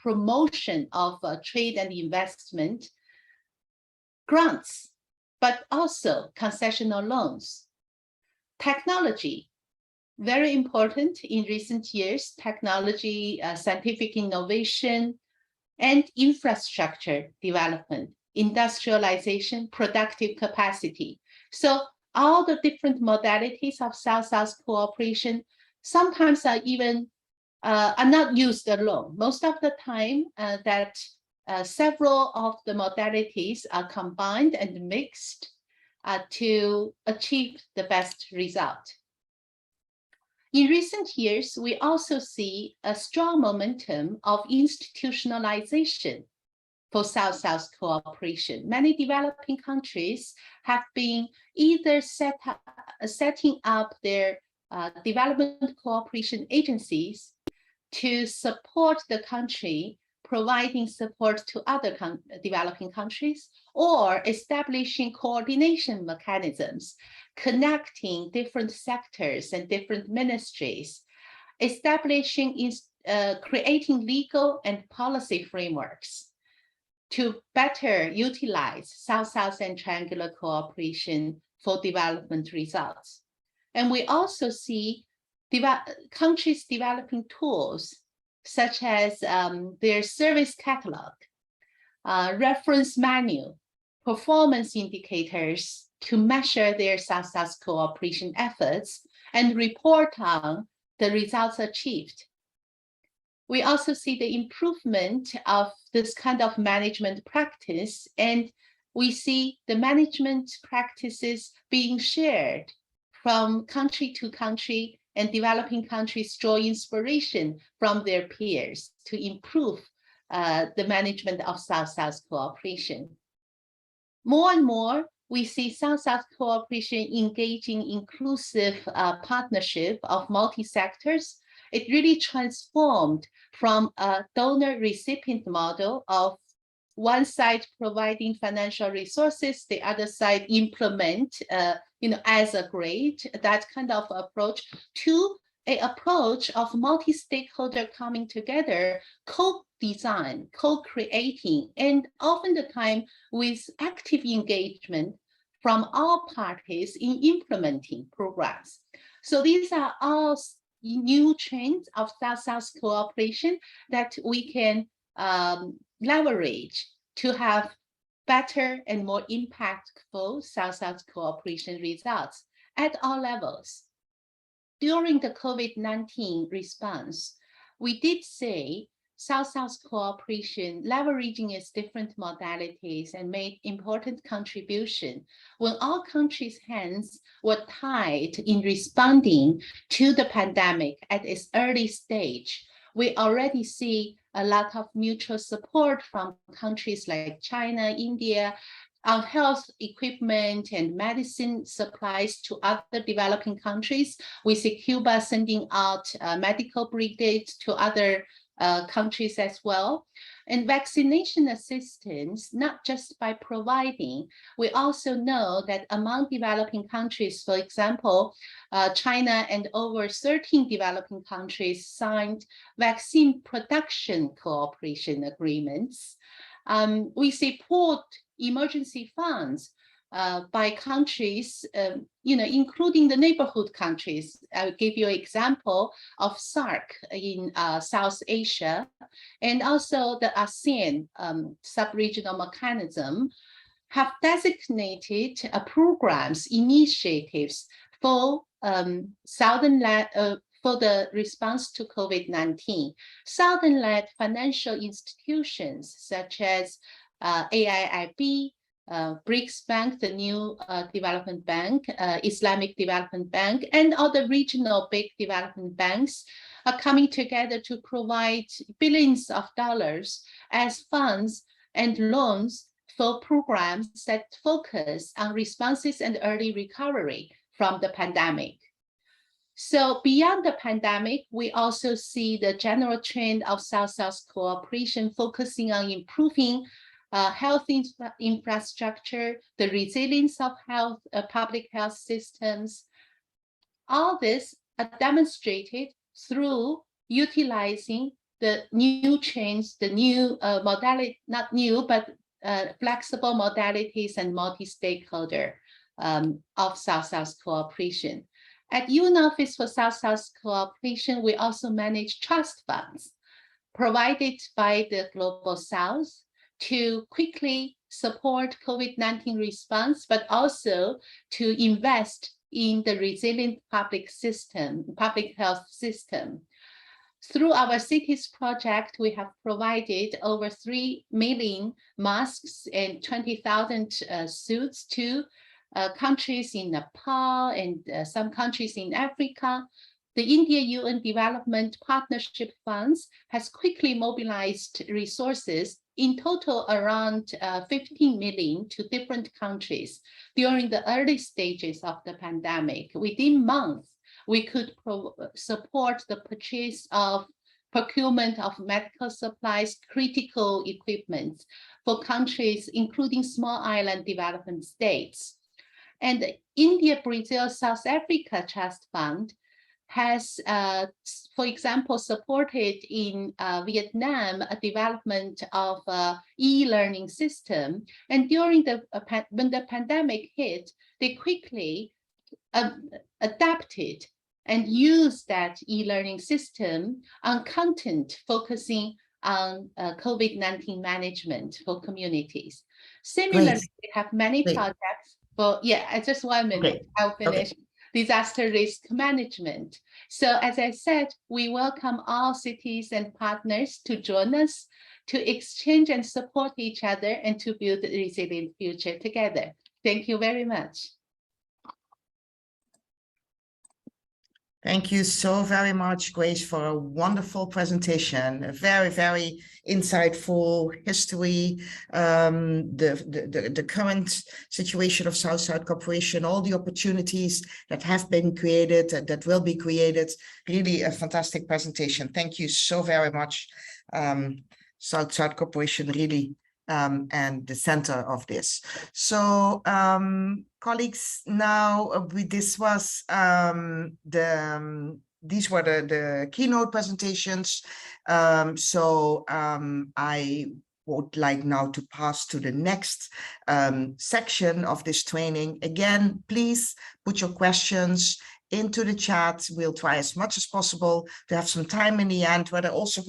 promotion of trade and investment, grants, but also concessional loans. Technology, very important in recent years, technology, scientific innovation, and infrastructure development, industrialization, productive capacity. So all the different modalities of South-South cooperation sometimes are even are not used alone. Most of the time that several of the modalities are combined and mixed to achieve the best result. In recent years, we also see a strong momentum of institutionalization for South-South cooperation. Many developing countries have been either setting up their development cooperation agencies to support the country, providing support to other developing countries, or establishing coordination mechanisms, connecting different sectors and different ministries, establishing, creating legal and policy frameworks to better utilize South-South and triangular cooperation for development results. And we also see countries developing tools such as their service catalog, reference manual, performance indicators to measure their South-South cooperation efforts and report on the results achieved. We also see the improvement of this kind of management practice, and we see the management practices being shared from country to country, and developing countries draw inspiration from their peers to improve the management of South-South cooperation. More and more, we see South-South cooperation engaging inclusive partnership of multi-sectors. It really transformed from a donor-recipient model of one side providing financial resources, the other side implement, as a grade, that kind of approach, to an approach of multi-stakeholder coming together, co-design, co-creating, and often the time with active engagement from all parties in implementing programs. So these are all new trends of South-South cooperation that we can leverage to have better and more impactful South-South cooperation results at all levels. During the COVID-19 response, we did say South-South cooperation, leveraging its different modalities, and made important contribution when all countries' hands were tied in responding to the pandemic at its early stage. We already see a lot of mutual support from countries like China, India, on health equipment and medicine supplies to other developing countries. We see Cuba sending out medical brigades to other countries as well. And vaccination assistance, not just by providing, we also know that among developing countries, for example, China and over 13 developing countries signed vaccine production cooperation agreements. We support emergency funds by countries, including the neighborhood countries. I'll give you an example of SAARC in South Asia, and also the ASEAN sub-regional mechanism have designated programs, initiatives for for the response to COVID-19. Southern-led financial institutions such as AIIB, BRICS Bank, the new development bank, Islamic Development Bank, and other regional big development banks are coming together to provide billions of dollars as funds and loans for programs that focus on responses and early recovery from the pandemic. So beyond the pandemic, we also see the general trend of South-South cooperation focusing on improving health infrastructure, the resilience of health, public health systems. All this are demonstrated through utilizing the new change, the new modality, not new, but flexible modalities and multi-stakeholder of South-South cooperation. At UN Office for South-South Cooperation, we also manage trust funds provided by the Global South to quickly support COVID-19 response, but also to invest in the resilient public health system. Through our cities project, we have provided over 3 million masks and 20,000 suits to countries in Nepal and some countries in Africa. The India-UN Development Partnership Funds has quickly mobilized resources, in total around 15 million to different countries during the early stages of the pandemic. Within months, we could support the purchase of procurement of medical supplies, critical equipment for countries, including small island development states. And the India, Brazil, South Africa Trust Fund has, for example, supported in Vietnam a development of e-learning system. And during when the pandemic hit, they quickly adapted and used that e-learning system on content focusing on COVID-19 management for communities. Similarly, we have many projects for, just 1 minute, I'll finish. Disaster risk management. So as I said, we welcome all cities and partners to join us to exchange and support each other and to build a resilient future together. Thank you very much. Thank you so very much, Grace, for a wonderful presentation. A very, very insightful history, the current situation of South-South cooperation, all the opportunities that have been created, that will be created. Really a fantastic presentation. Thank you so very much. South-South cooperation really and the center of this. So colleagues, now these were the keynote presentations. I would like now to pass to the next section of this training. Again, please put your questions into the chat. We'll try as much as possible to have some time in the end where they're also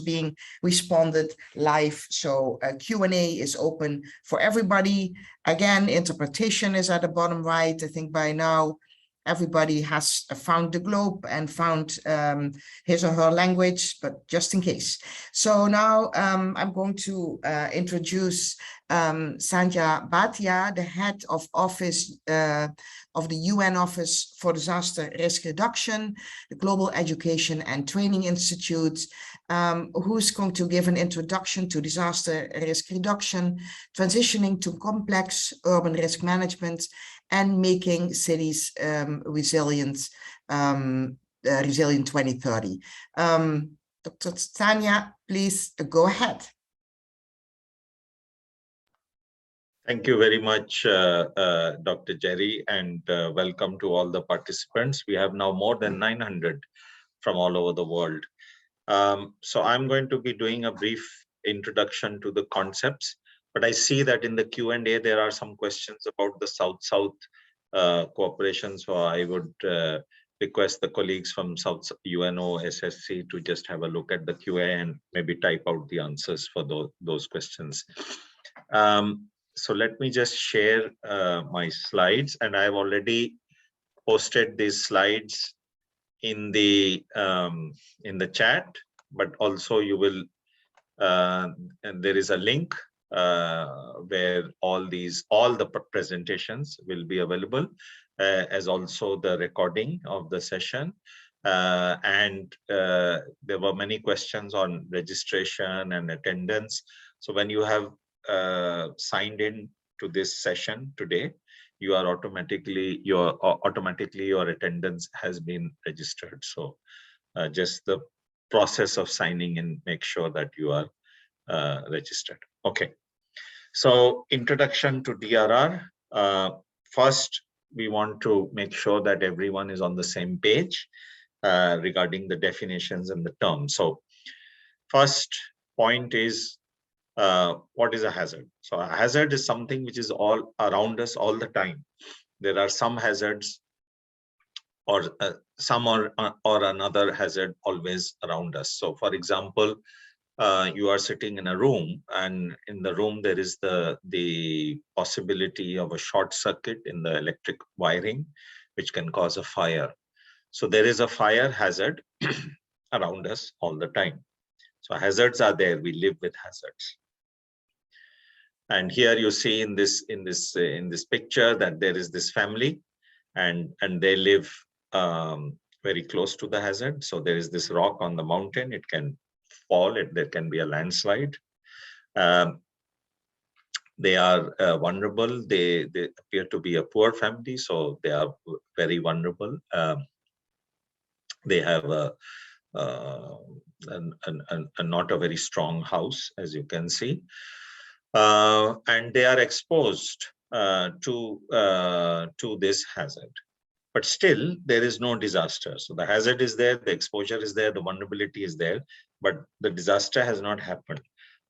being responded live. So Q&A is open for everybody. Again, interpretation is at the bottom right, I think by now. everybody has found the globe and found his or her language, but just in case. So now I'm going to introduce Sanjaya Bhatia, the head of office of the UN Office for Disaster Risk Reduction, the Global Education and Training Institute, who's going to give an introduction to disaster risk reduction, transitioning to complex urban risk management, and making cities resilient 2030. Dr. Tanya, please go ahead. Thank you very much, Dr. Jerry, and welcome to all the participants. We have now more than 900 from all over the world. So I'm going to be doing a brief introduction to the concepts, but I see that in the Q&A there are some questions about the South-South cooperation. So I would request the colleagues from UNOSSC to just have a look at the QA and maybe type out the answers for those questions. So let me just share my slides, and I've already posted these slides in the chat, but also you will and there is a link where all the presentations will be available, as also the recording of the session. And there were many questions on registration and attendance. So when you have signed in to this session today, you are automatically your attendance has been registered. So just the process of signing in, make sure that you are registered. Okay. So introduction to DRR. First, we want to make sure that everyone is on the same page regarding the definitions and the terms. So first point is, what is a hazard? So a hazard is something which is all around us all the time. There are some hazards or some or another hazard always around us. So for example, you are sitting in a room, and in the room there is the possibility of a short circuit in the electric wiring, which can cause a fire. So there is a fire hazard around us all the time. So hazards are there. We live with hazards. And here you see in this picture that there is this family, and they live very close to the hazard. So there is this rock on the mountain. It can fall. There can be a landslide. They are vulnerable. They appear to be a poor family, so they are very vulnerable. They have a not a very strong house, as you can see. And they are exposed to this hazard. But still, there is no disaster. So the hazard is there, the exposure is there, the vulnerability is there, but the disaster has not happened.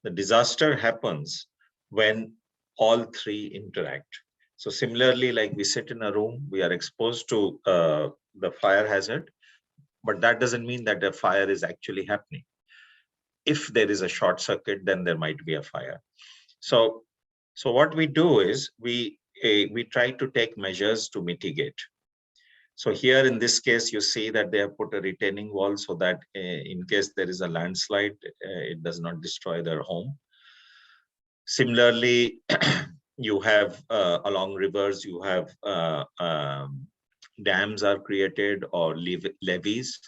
The disaster happens when all three interact. So similarly, like we sit in a room, we are exposed to the fire hazard, but that doesn't mean that the fire is actually happening. If there is a short circuit, then there might be a fire. So what we do is we try to take measures to mitigate. So here in this case, you see that they have put a retaining wall so that in case there is a landslide, it does not destroy their home. Similarly, you have along rivers, you have dams are created or levees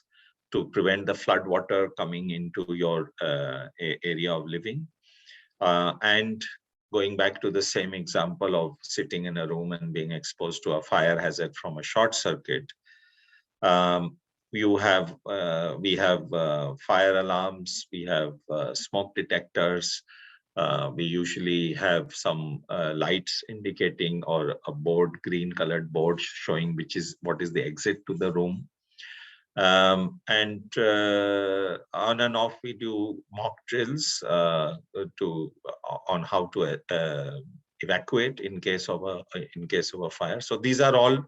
to prevent the flood water coming into your area of living. And going back to the same example of sitting in a room and being exposed to a fire hazard from a short circuit, we have fire alarms, we have smoke detectors, we usually have some lights indicating, or a board, green colored board showing what is the exit to the room. And on and off we do mock drills on how to evacuate in case of a fire. So these are all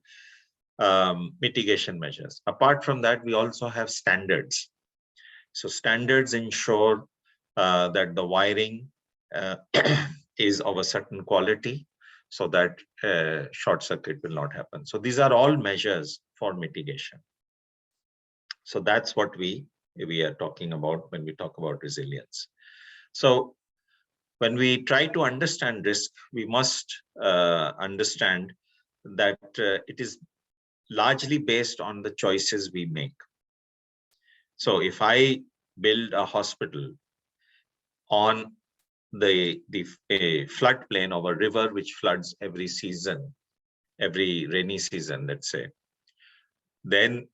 mitigation measures. Apart from that, we also have standards. So standards ensure that the wiring is of a certain quality so that short circuit will not happen. So these are all measures for mitigation. So that's what we are talking about when we talk about resilience. So when we try to understand risk, we must understand that it is largely based on the choices we make. So if I build a hospital on the floodplain of a river which floods every season, every rainy season, let's say, then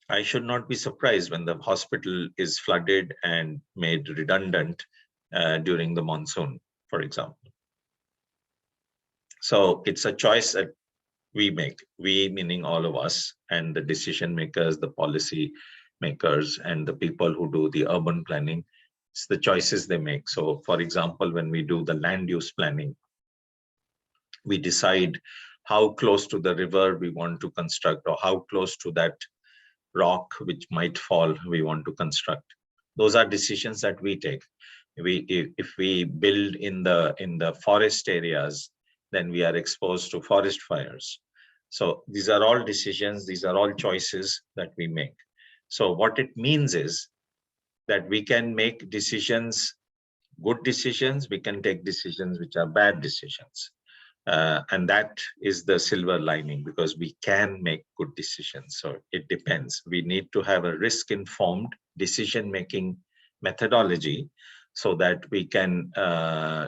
I should not be surprised when the hospital is flooded and made redundant during the monsoon, for example. So it's a choice that we make, we meaning all of us, and the decision makers, the policy makers, and the people who do the urban planning. It's the choices they make. So for example, when we do the land use planning, we decide how close to the river we want to construct, or how close to that rock which might fall we want to construct. Those are decisions that we take. If we build in the forest areas, then we are exposed to forest fires. So these are all decisions, these are all choices that we make. So what it means is that we can make decisions, good decisions, we can take decisions which are bad decisions. And that is the silver lining, because we can make good decisions. So it depends. We need to have a risk-informed decision-making methodology so that we can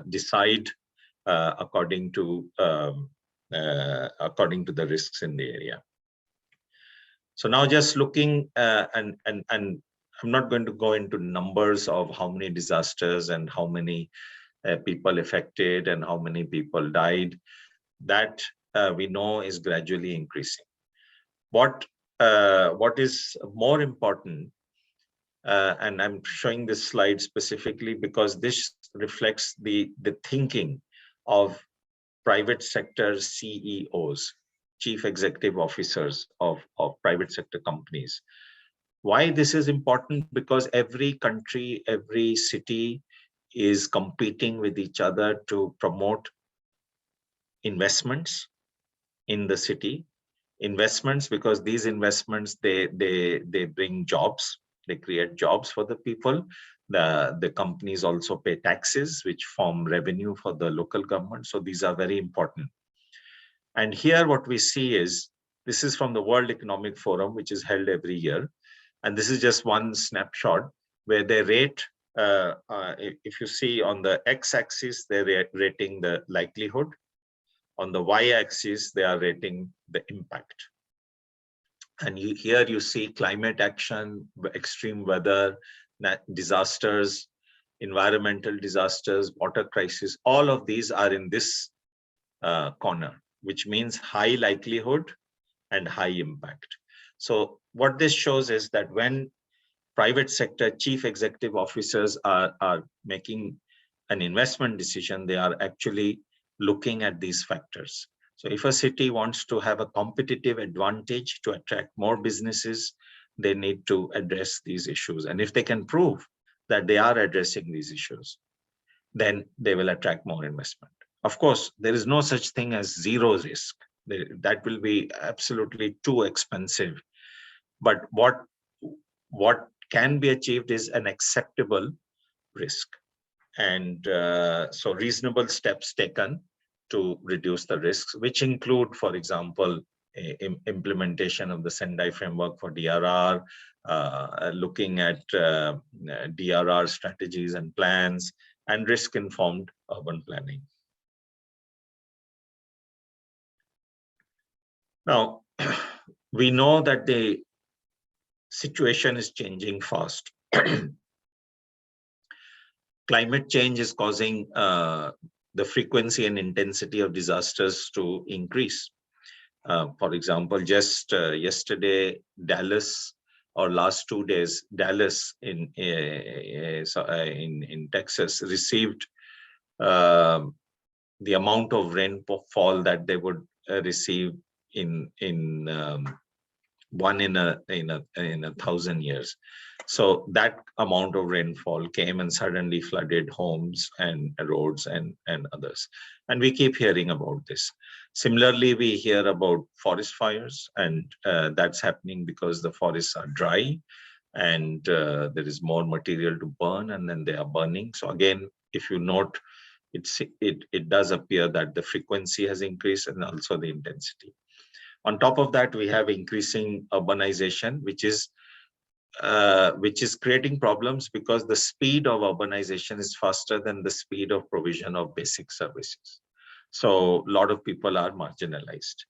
decide according to the risks in the area. So now just looking and I'm not going to go into numbers of how many disasters and how many people affected and how many people died. That we know is gradually increasing. What is more important, and I'm showing this slide specifically because this reflects the thinking of private sector CEOs, chief executive officers of private sector companies. Why this is important? Because every country, every city is competing with each other to promote investments in the city. Investments, because these investments, they bring jobs, they create jobs for the people. The companies also pay taxes, which form revenue for the local government. So these are very important. And here what we see is, this is from the World Economic Forum, which is held every year. And this is just one snapshot where they rate, if you see on the x-axis, they're rating the likelihood. On the y-axis, they are rating the impact. And here you see climate action, extreme weather, disasters, environmental disasters, water crisis. All of these are in this corner, which means high likelihood and high impact. So what this shows is that when private sector chief executive officers are making an investment decision, they are actually looking at these factors. So if a city wants to have a competitive advantage to attract more businesses, they need to address these issues. And if they can prove that they are addressing these issues, then they will attract more investment. Of course, there is no such thing as zero risk. That will be absolutely too expensive. But what can be achieved is an acceptable risk. And so reasonable steps taken to reduce the risks, which include, for example, implementation of the Sendai framework for DRR, looking at DRR strategies and plans, and risk-informed urban planning. Now, we know that the situation is changing fast. Climate change is causing the frequency and intensity of disasters to increase. For example, just yesterday, Dallas, or last 2 days, Dallas in Texas received the amount of rainfall that they would receive in one in a 1,000 years. So that amount of rainfall came and suddenly flooded homes and roads and others. And we keep hearing about this. Similarly, we hear about forest fires, and that's happening because the forests are dry and there is more material to burn, and then they are burning. So again, if you note, it does appear that the frequency has increased and also the intensity. On top of that, we have increasing urbanization, which is creating problems because the speed of urbanization is faster than the speed of provision of basic services. So a lot of people are marginalized.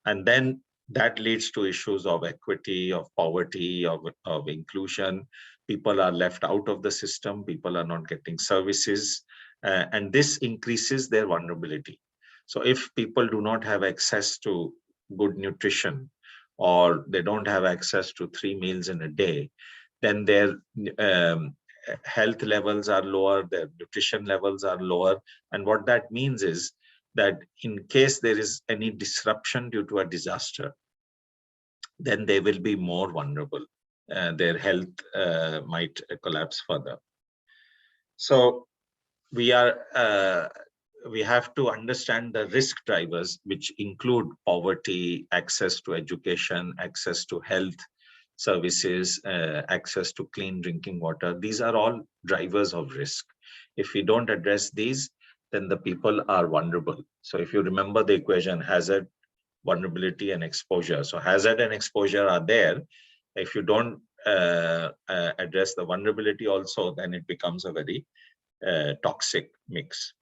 And then that leads to issues of equity, of poverty, of inclusion. People are left out of the system. People are not getting services. And this increases their vulnerability. So if people do not have access to good nutrition, or they don't have access to 3 meals in a day, then their health levels are lower, their nutrition levels are lower. And what that means is that in case there is any disruption due to a disaster, then they will be more vulnerable. Their health might collapse further. So we have to understand the risk drivers, which include poverty, access to education, access to health services, access to clean drinking water. These are all drivers of risk. If we don't address these, then the people are vulnerable. So if you remember the equation, hazard, vulnerability, and exposure. So hazard and exposure are there. If you don't address the vulnerability also, then it becomes a very toxic mix.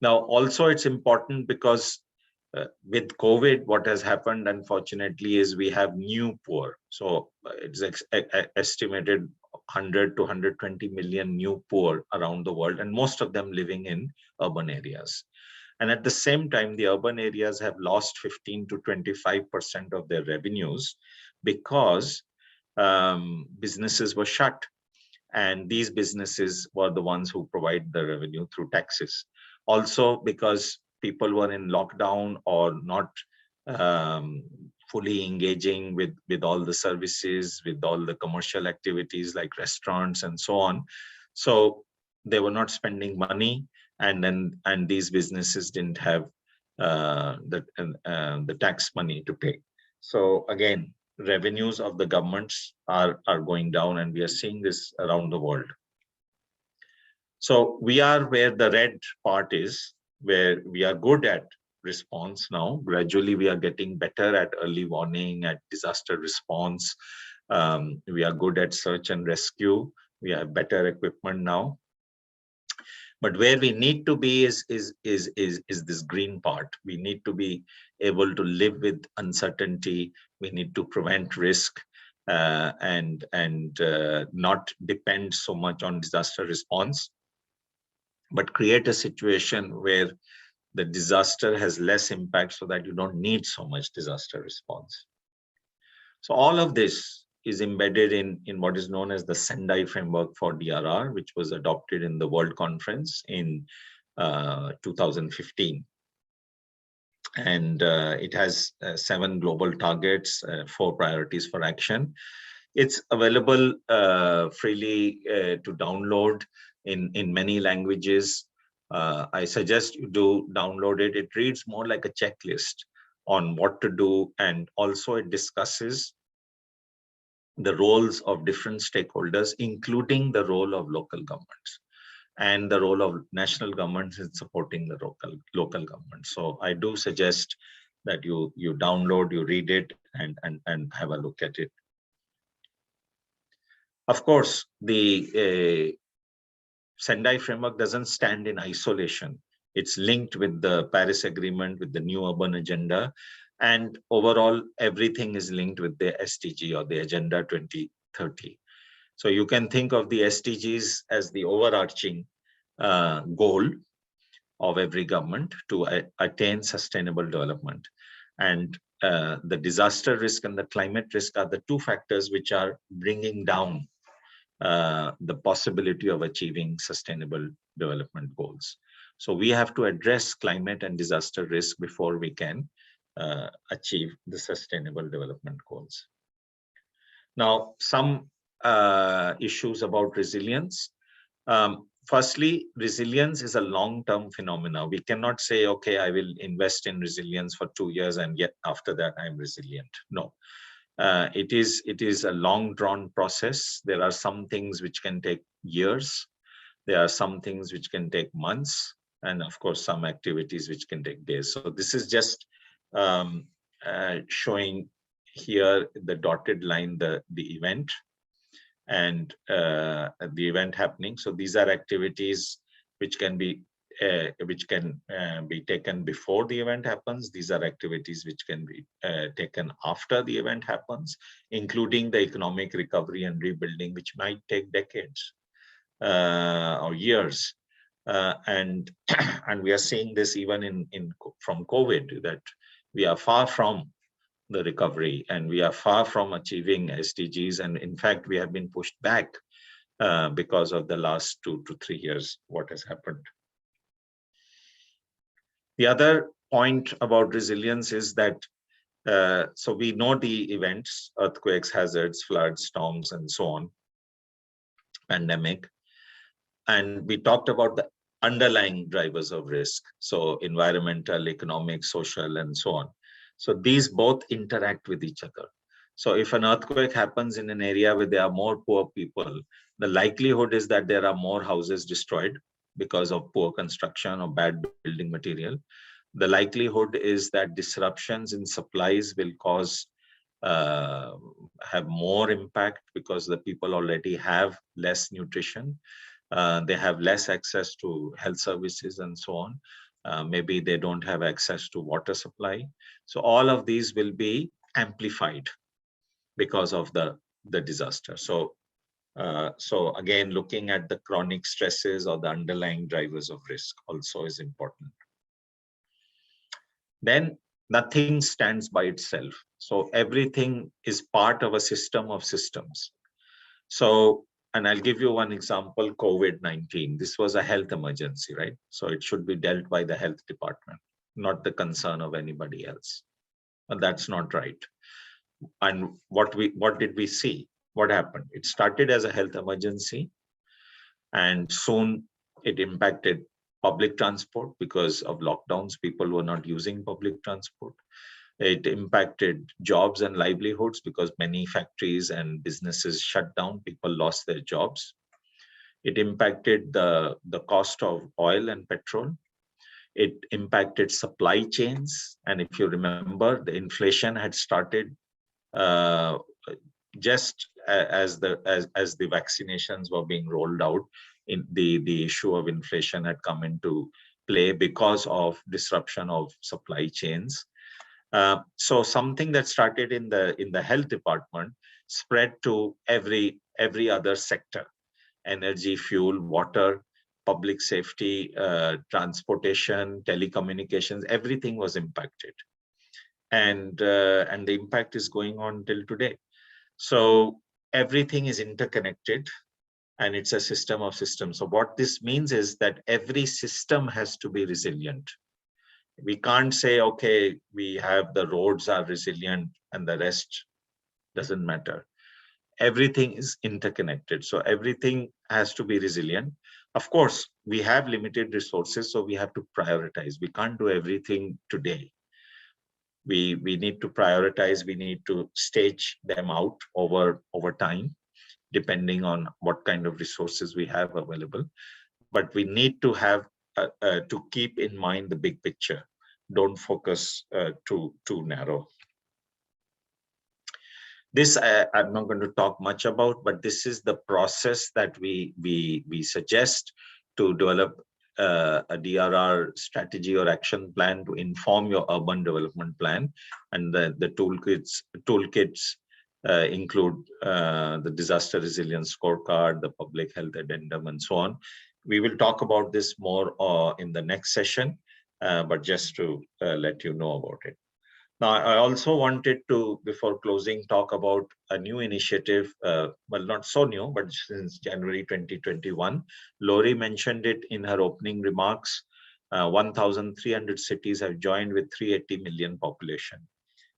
Now, also it's important because with COVID, what has happened, unfortunately, is we have new poor. So it's estimated 100 to 120 million new poor around the world, and most of them living in urban areas. And at the same time, the urban areas have lost 15 to 25% of their revenues because businesses were shut. And these businesses were the ones who provide the revenue through taxes. Also because people were in lockdown or not fully engaging with all the services, with all the commercial activities like restaurants and so on. So they were not spending money, and these businesses didn't have the tax money to pay. So again, revenues of the governments are going down, and we are seeing this around the world. So we are where the red part is, where we are good at response now. Gradually, we are getting better at early warning, at disaster response. We are good at search and rescue. We have better equipment now. But where we need to be is this green part. We need to be able to live with uncertainty. We need to prevent risk and not depend so much on disaster response, but create a situation where the disaster has less impact so that you don't need so much disaster response. So all of this is embedded in what is known as the Sendai framework for DRR, which was adopted in the World Conference in 2015. And it has 7 global targets, 4 priorities for action. It's available freely to download in many languages. I suggest you do download it. It reads more like a checklist on what to do, and also it discusses the roles of different stakeholders, including the role of local governments and the role of national governments in supporting the local governments. So I do suggest that you download, you read it, and have a look at it. Of course, the Sendai framework doesn't stand in isolation. It's linked with the Paris Agreement, with the new urban agenda, and overall, everything is linked with the SDG, or the Agenda 2030. So you can think of the SDGs as the overarching goal of every government to attain sustainable development. And the disaster risk and the climate risk are the 2 factors which are bringing down the possibility of achieving sustainable development goals. So we have to address climate and disaster risk before we can achieve the Sustainable Development Goals. Now, some issues about resilience. Firstly, resilience is a long-term phenomena. We cannot say, okay, I will invest in resilience for 2 years and yet after that I'm resilient. No, it is a long drawn process. There are some things which can take years. There are some things which can take months, and of course, some activities which can take days. So this is just showing here the dotted line, the event, and the event happening. So these are activities which can be taken before the event happens. These are activities which can be taken after the event happens, including the economic recovery and rebuilding, which might take decades or years. And we are seeing this even from COVID, that we are far from the recovery and we are far from achieving SDGs. And in fact, we have been pushed back because of the last 2 to 3 years, what has happened. The other point about resilience is that, so we know the events, earthquakes, hazards, floods, storms, and so on, pandemic. And we talked about the underlying drivers of risk. So environmental, economic, social, and so on. So these both interact with each other. So if an earthquake happens in an area where there are more poor people, the likelihood is that there are more houses destroyed because of poor construction or bad building material. The likelihood is that disruptions in supplies will cause have more impact because the people already have less nutrition. They have less access to health services and so on. Maybe they don't have access to water supply. So all of these will be amplified because of the disaster. So again, looking at the chronic stresses or the underlying drivers of risk also is important. Then nothing stands by itself. So everything is part of a system of systems. So, and I'll give you one example, COVID-19. This was a health emergency, right? So it should be dealt by the health department, not the concern of anybody else. But that's not right. And what did we see? What happened? It started as a health emergency, and soon it impacted public transport because of lockdowns. People were not using public transport. It impacted jobs and livelihoods because many factories and businesses shut down. People lost their jobs. It impacted the cost of oil and petrol. It impacted supply chains. And if you remember, the inflation had started just as the vaccinations were being rolled out. In the issue of inflation had come into play because of disruption of supply chains. So something that started in the health department spread to every other sector: energy, fuel, water, public safety, transportation, telecommunications. Everything was impacted, and the impact is going on till today. So everything is interconnected, and it's a system of systems. So what this means is that every system has to be resilient. We can't say, okay, we have the roads are resilient and the rest doesn't matter. Everything is interconnected. So everything has to be resilient. Of course, we have limited resources, so we have to prioritize. We can't do everything today. We need to prioritize. We need to stage them out over time, depending on what kind of resources we have available. But we need to have to keep in mind the big picture. Don't focus too narrow. This I'm not going to talk much about, but this is the process that we suggest to develop a DRR strategy or action plan to inform your urban development plan. And the toolkits include the disaster resilience scorecard, the public health addendum, and so on. We will talk about this more in the next session, but just to let you know about it. Now, I also wanted to, before closing, talk about a new initiative, well, not so new, but since January 2021. Lori mentioned it in her opening remarks. 1,300 cities have joined with 380 million population.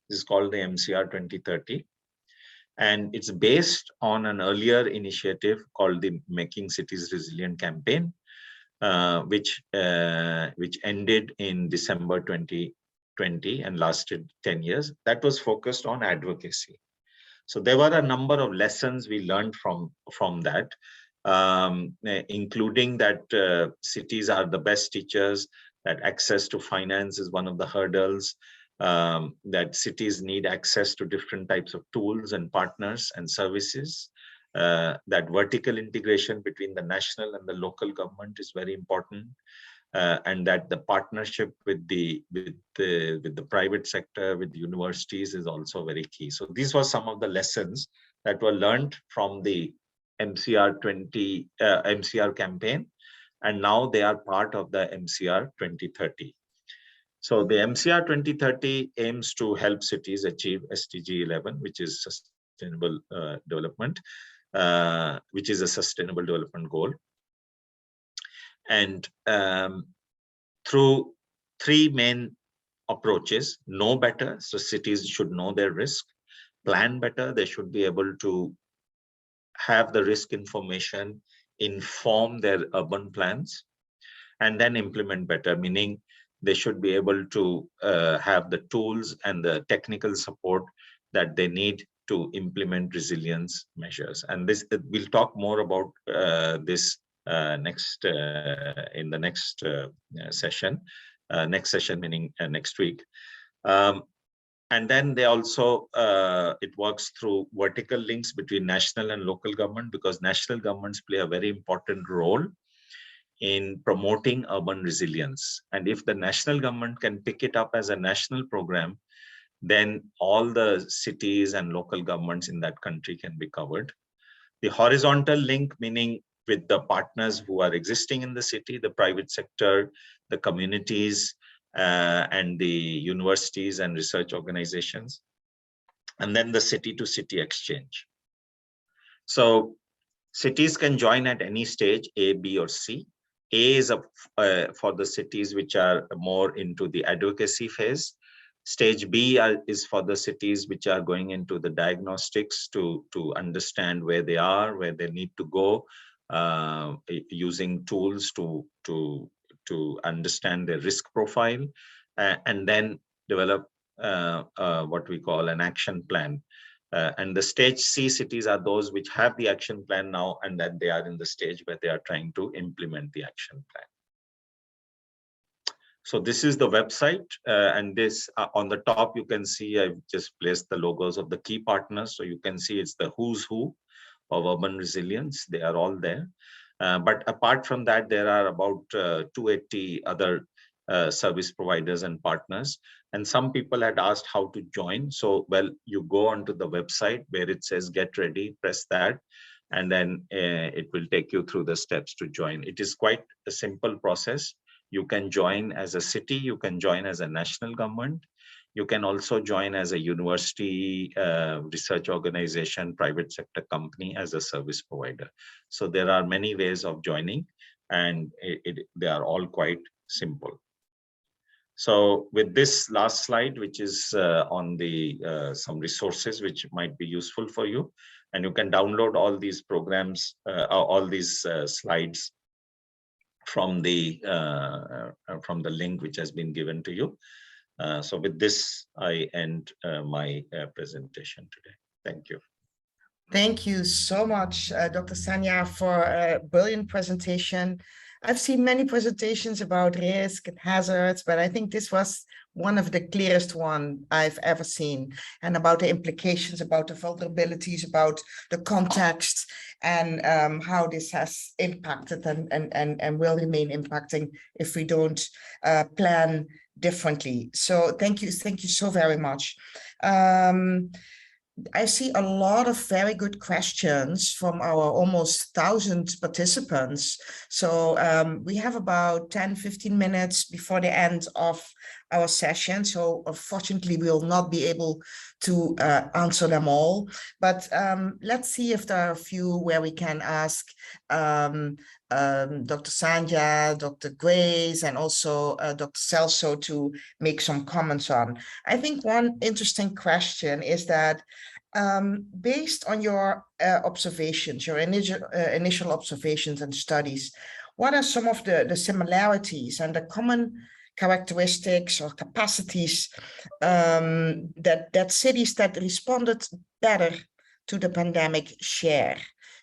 This is called the MCR 2030. And it's based on an earlier initiative called the Making Cities Resilient campaign, which ended in December 2020 and lasted 10 years. That was focused on advocacy. So there were a number of lessons we learned from that, including that cities are the best teachers, that access to finance is one of the hurdles, that cities need access to different types of tools and partners and services, that vertical integration between the national and the local government is very important, and that the partnership with the private sector, with the universities is also very key. So these were some of the lessons that were learned from the MCR campaign, and now they are part of the MCR 2030. So the MCR 2030 aims to help cities achieve SDG 11, which is sustainable development, which is a sustainable development goal. And through three main approaches: know better, so cities should know their risk; plan better, they should be able to have the risk information inform their urban plans; and then implement better, meaning they should be able to have the tools and the technical support that they need to implement resilience measures. And this, we'll talk more about this in the next session. Next session meaning next week. And then they also, it works through vertical links between national and local government, because national governments play a very important role in promoting urban resilience. And if the national government can pick it up as a national program, then all the cities and local governments in that country can be covered. The horizontal link, meaning with the partners who are existing in the city, the private sector, the communities, and the universities and research organizations, and then the city-to-city exchange. So cities can join at any stage, A, B, or C. A is for the cities which are more into the advocacy phase. Stage B is for the cities which are going into the diagnostics to understand where they are, where they need to go, using tools to understand their risk profile, and then develop what we call an action plan. And the stage C cities are those which have the action plan now, and then they are in the stage where they are trying to implement the action plan. So this is the website, and this on the top you can see I've just placed the logos of the key partners. So you can see it's the who's who of urban resilience. They are all there. But apart from that, there are about 280 other service providers and partners. And some people had asked how to join. So, well, you go onto the website where it says get ready, press that, and then it will take you through the steps to join. It is quite a simple process. You can join as a city, you can join as a national government, you can also join as a university, research organization, private sector company as a service provider. So there are many ways of joining, and they are all quite simple. So with this last slide, which is on the some resources which might be useful for you, and you can download all these programs, all these slides from the link which has been given to you. So with this, I end my presentation today. Thank you. Thank you so much, Dr. Sanjaya, for a brilliant presentation. I've seen many presentations about risk and hazards, but I think this was one of the clearest one I've ever seen, and about the implications, about the vulnerabilities, about the context, and how this has impacted and will remain impacting if we don't plan differently. So thank you so very much. I see a lot of very good questions from our almost 1,000 participants. So we have about 10-15 minutes before the end of our session, so unfortunately we will not be able to answer them all. But let's see if there are a few where we can ask Dr. Sanjaya, Dr. Grace, and also Dr. Celso to make some comments on. I think one interesting question is that based on your observations, your initial observations and studies, what are some of the similarities and the common characteristics or capacities that cities that responded better to the pandemic share?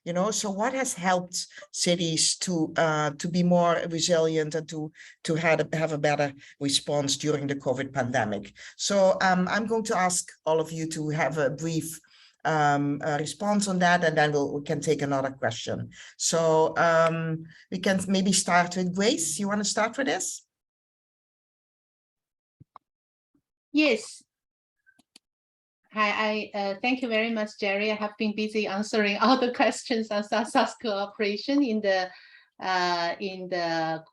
You know, so what has helped cities to be more resilient and to have a better response during the COVID pandemic? So I'm going to ask all of you to have a brief response on that, and then we can take another question. So we can maybe start with Grace. You want to start with this? Yes. Hi, thank you very much, Jerry. I have been busy answering all the questions on South-South cooperation in the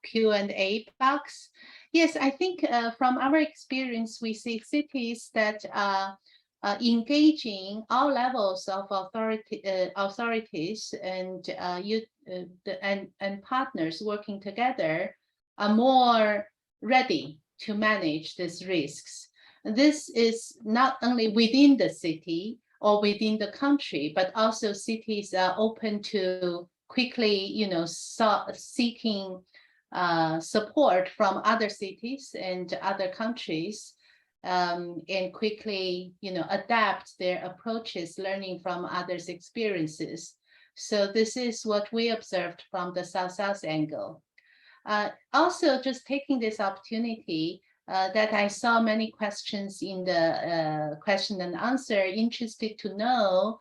Q&A box. Yes, I think from our experience, we see cities that engaging all levels of authorities and and partners working together are more ready to manage these risks. This is not only within the city or within the country, but also cities are open to quickly, you know, seeking support from other cities and other countries, and quickly, you know, adapt their approaches, learning from others' experiences. So this is what we observed from the South-South angle. Also, just taking this opportunity, that I saw many questions in the question and answer, interested to know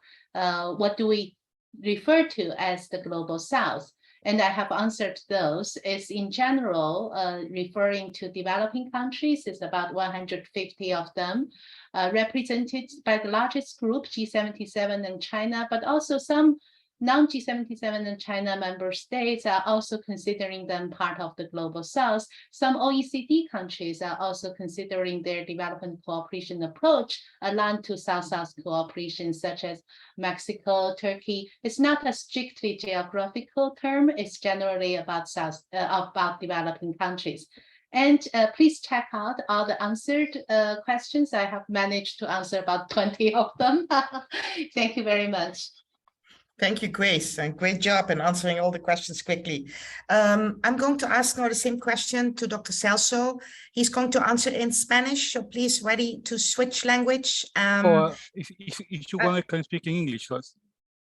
what do we refer to as the Global South? And I have answered those. Is in general referring to developing countries, is about 150 of them, represented by the largest group, G77 and China, but also some non-G77 and China member states are also considering them part of the Global South. Some OECD countries are also considering their development cooperation approach aligned to South-South cooperation, such as Mexico, Turkey. It's not a strictly geographical term. It's generally about about developing countries. And please check out all the answered questions. I have managed to answer about 20 of them. Thank you very much. Thank you, Grace, and great job in answering all the questions quickly. I'm going to ask now the same question to Dr. Celso. He's going to answer in Spanish, so please ready to switch language. If you want, I can speak in English.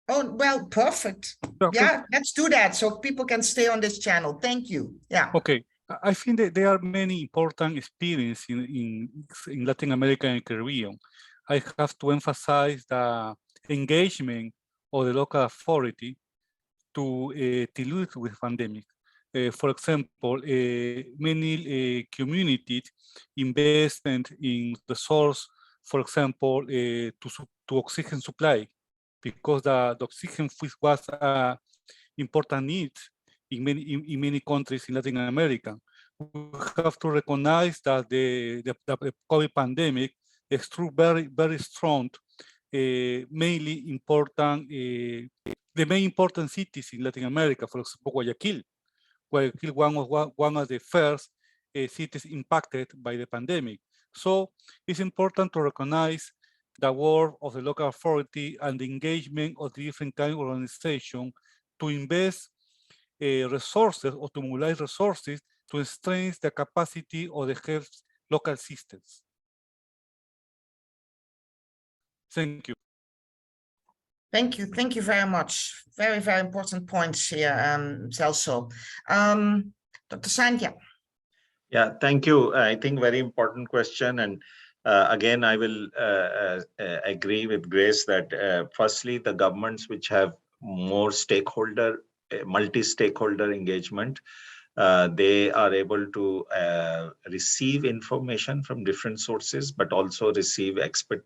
Oh, well, perfect. Okay. Yeah, let's do that so people can stay on this channel. Thank you. Yeah. Okay. I think that there are many important experiences in Latin America and Caribbean. I have to emphasize the engagement of the local authority to deal with pandemic. For example, many communities investment in resource, for example, to oxygen supply, because the oxygen was an important need in many countries in Latin America. We have to recognize that the COVID pandemic is through very strong. Mainly important, the main important cities in Latin America, for example, Guayaquil. Guayaquil was one of the first cities impacted by the pandemic. So it's important to recognize the work of the local authority and the engagement of the different kind of organization to invest resources or to mobilize resources to strengthen the capacity of the health local systems. Thank you. Thank you. Thank you very much. Very, very important points here, Celso. Dr. Sanjaya. Yeah, thank you. I think very important question. And again, I will agree with Grace that firstly, the governments which have more stakeholder, multi-stakeholder engagement, they are able to receive information from different sources, but also receive expert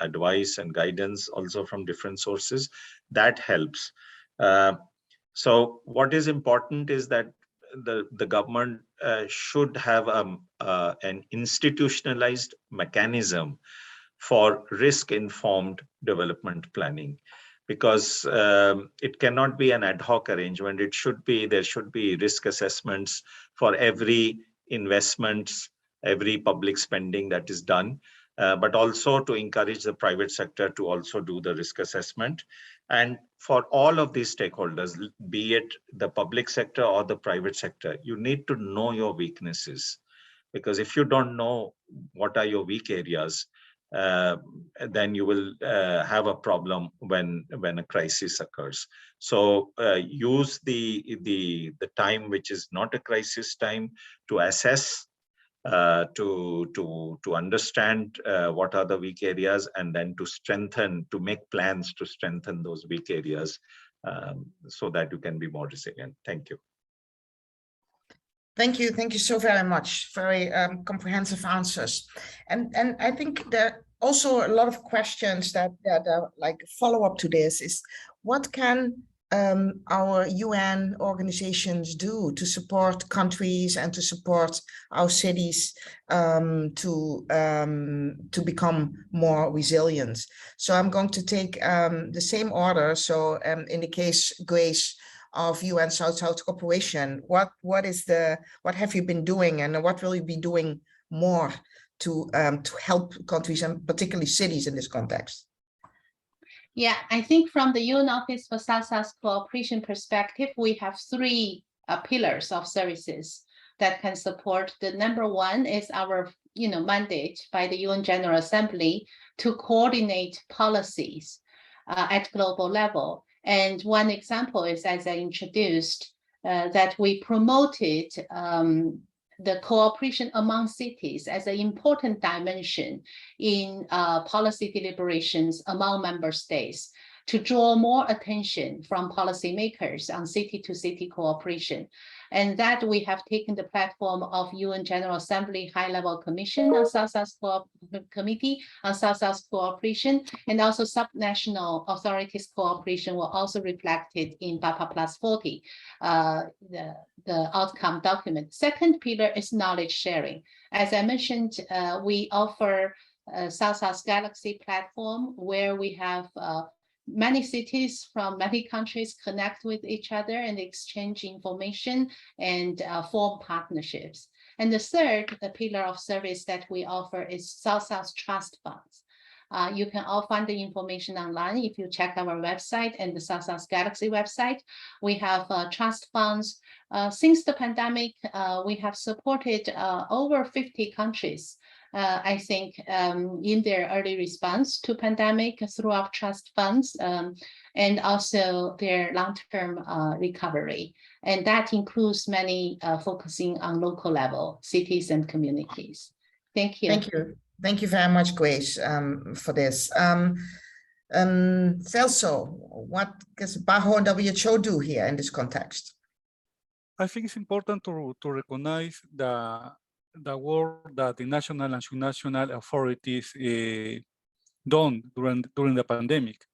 advice and guidance also from different sources. That helps. So what is important is that the government should have an institutionalized mechanism for risk-informed development planning, because it cannot be an ad hoc arrangement. There should be risk assessments for every investments, every public spending that is done, but also to encourage the private sector to also do the risk assessment. And for all of these stakeholders, be it the public sector or the private sector, you need to know your weaknesses, because if you don't know what are your weak areas, then you will have a problem when a crisis occurs. So use the time which is not a crisis time to assess, to understand what are the weak areas, and then to make plans to strengthen those weak areas, so that you can be more resilient. Thank you. Thank you so very much. Very comprehensive answers. And I think there are also a lot of questions that are like follow up to this is, what can our UN organizations do to support countries and to support our cities to become more resilient? So I'm going to take the same order. So in the case, Grace, of UN South-South cooperation, what have you been doing, and what will you be doing more to help countries and particularly cities in this context? Yeah, I think from the UN Office for South-South Cooperation perspective, we have three pillars of services that can support. The number one is our mandate by the UN General Assembly to coordinate policies at global level. And one example is, as I introduced, that we promoted the cooperation among cities as an important dimension in policy deliberations among member states, to draw more attention from policymakers on city-to-city cooperation. And that we have taken the platform of UN General Assembly High-Level Commission on South-South Committee on South-South Cooperation, and also subnational authorities cooperation were also reflected in BAPA Plus 40, the outcome document. Second pillar is knowledge sharing. As I mentioned, we offer a South-South Galaxy platform where we have many cities from many countries connect with each other and exchange information and form partnerships. And the third pillar of service that we offer is South-South Trust Funds. You can all find the information online if you check our website and the South-South Galaxy website. We have trust funds. Since the pandemic, we have supported over 50 countries, I think, in their early response to pandemic through our trust funds, and also their long-term recovery. And that includes many focusing on local level, cities and communities. Thank you. Thank you. Thank you very much, Grace, for this. Celso, what does PAHO and WHO do here in this context? I think it's important to recognize the work that the national and national authorities done during the pandemic.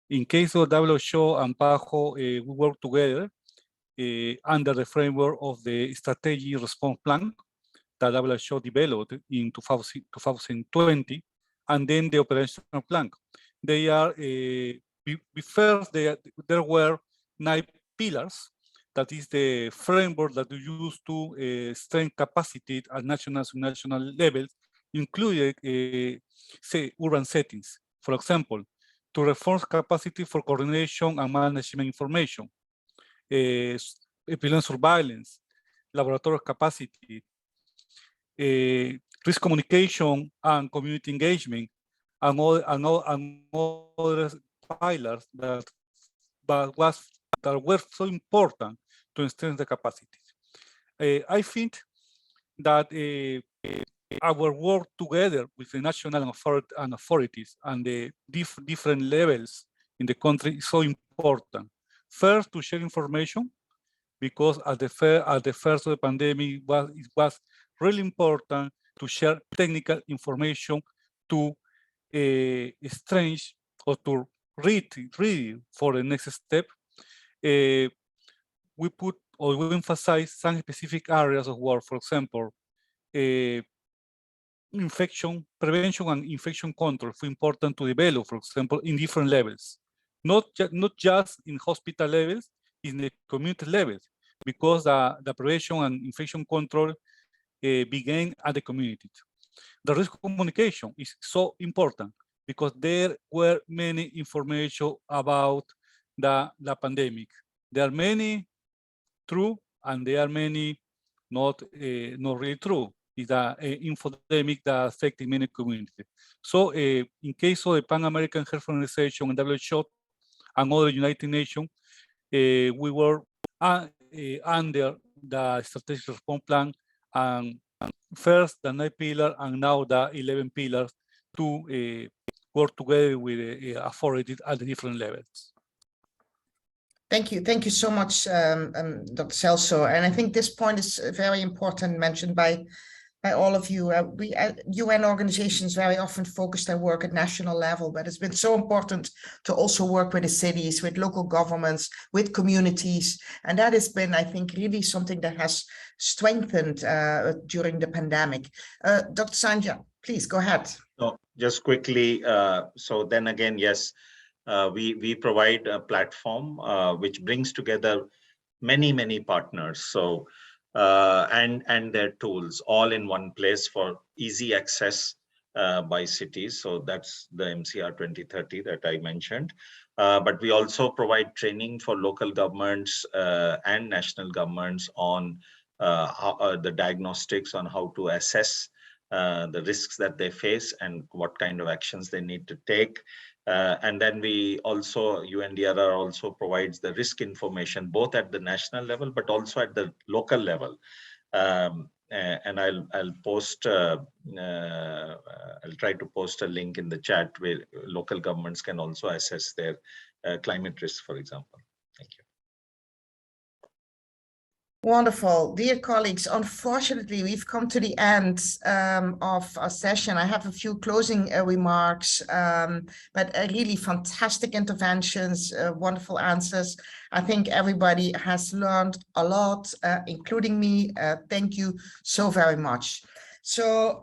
In case of WHO and PAHO, we work together under the framework of the Strategic Response Plan that WHO developed in 2020, and then the operational plan. They are, first, there were 9 pillars. That is the framework that we use to strengthen capacity at national levels, including say, urban settings. For example, to reinforce capacity for coordination and management information, epidemic surveillance, laboratory capacity, risk communication and community engagement, and other pillars that were so important to strengthen the capacity. I think that our work together with the national authorities and the different levels in the country is so important. First, to share information, because at the first of the pandemic, it was really important to share technical information to exchange or to read for the next step. We put or we emphasize some specific areas of work, for example, infection prevention and infection control for important to develop, for example, in different levels, not just in hospital levels, in the community levels, because the prevention and infection control began at the community. The risk communication is so important because there were many information about the pandemic. There are many true and there are many not really true. It's an infodemic that affected many communities. So in case of the Pan American Health Organization and WHO and other United Nations, we were under the strategic response plan, and first the 9 pillars and now the 11 pillars to work together with authorities at the different levels. Thank you so much, Dr. Celso. And I think this point is very important, mentioned by all of you. UN organizations very often focus their work at national level, but it's been so important to also work with the cities, with local governments, with communities. And that has been, I think, really something that has strengthened during the pandemic. Dr. Sanjaya, please go ahead. No, just quickly. So then again, yes, we provide a platform which brings together many partners. So and their tools all in one place for easy access by cities. So that's the MCR 2030 that I mentioned. But we also provide training for local governments and national governments on the diagnostics on how to assess the risks that they face and what kind of actions they need to take. And then we also, UNDRR also provides the risk information, both at the national level, but also at the local level. And I'll post, I'll try to post a link in the chat where local governments can also assess their climate risk, for example. Thank you. Wonderful. Dear colleagues, unfortunately, we've come to the end of our session. I have a few closing remarks, but really fantastic interventions, wonderful answers. I think everybody has learned a lot, including me. Thank you so very much. So,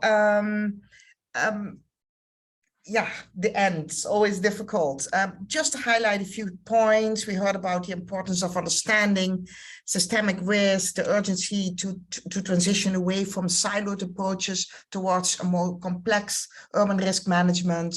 yeah, the end is always difficult. Just to highlight a few points, we heard about the importance of understanding systemic risk, the urgency to transition away from siloed approaches towards a more complex urban risk management.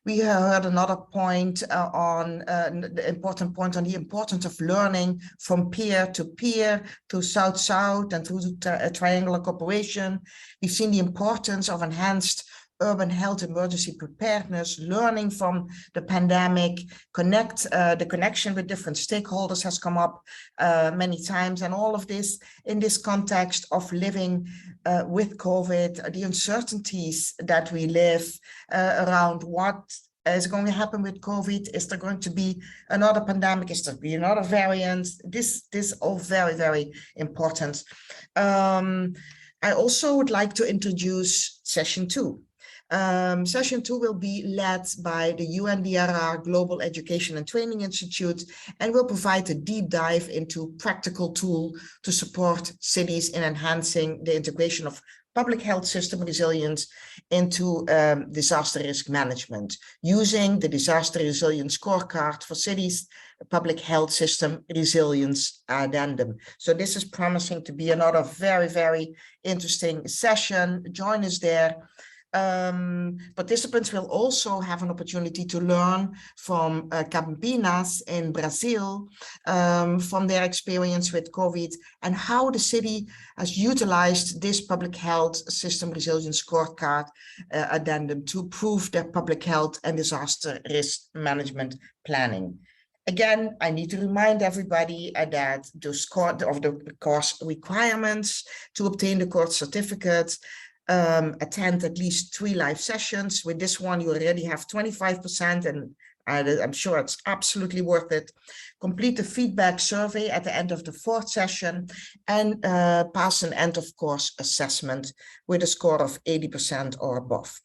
We heard another point on the important point on the importance of learning from peer to peer, to south-south, and through triangular cooperation. We've seen the importance of enhanced urban health emergency preparedness, learning from the pandemic, the connection with different stakeholders has come up many times, and all of this in this context of living with COVID, the uncertainties that we live around what is going to happen with COVID. Is there going to be another pandemic? Is there be another variant? This all very, very important. I also would like to introduce session 2. Session 2 will be led by the UNDRR Global Education and Training Institute and will provide a deep dive into practical tool to support cities in enhancing the integration of public health system resilience into disaster risk management using the disaster resilience scorecard for cities public health system resilience addendum. So this is promising to be another very, very interesting session. Join us there. Participants will also have an opportunity to learn from Campinas in Brazil, from their experience with COVID and how the city has utilized this public health system resilience scorecard addendum to improve their public health and disaster risk management planning. Again, I need to remind everybody that the course requirements to obtain the course certificate, attend at least 3 live sessions. With this one, you already have 25%, and I'm sure it's absolutely worth it. Complete the feedback survey at the end of the 4th session and pass an end of course assessment with a score of 80% or above.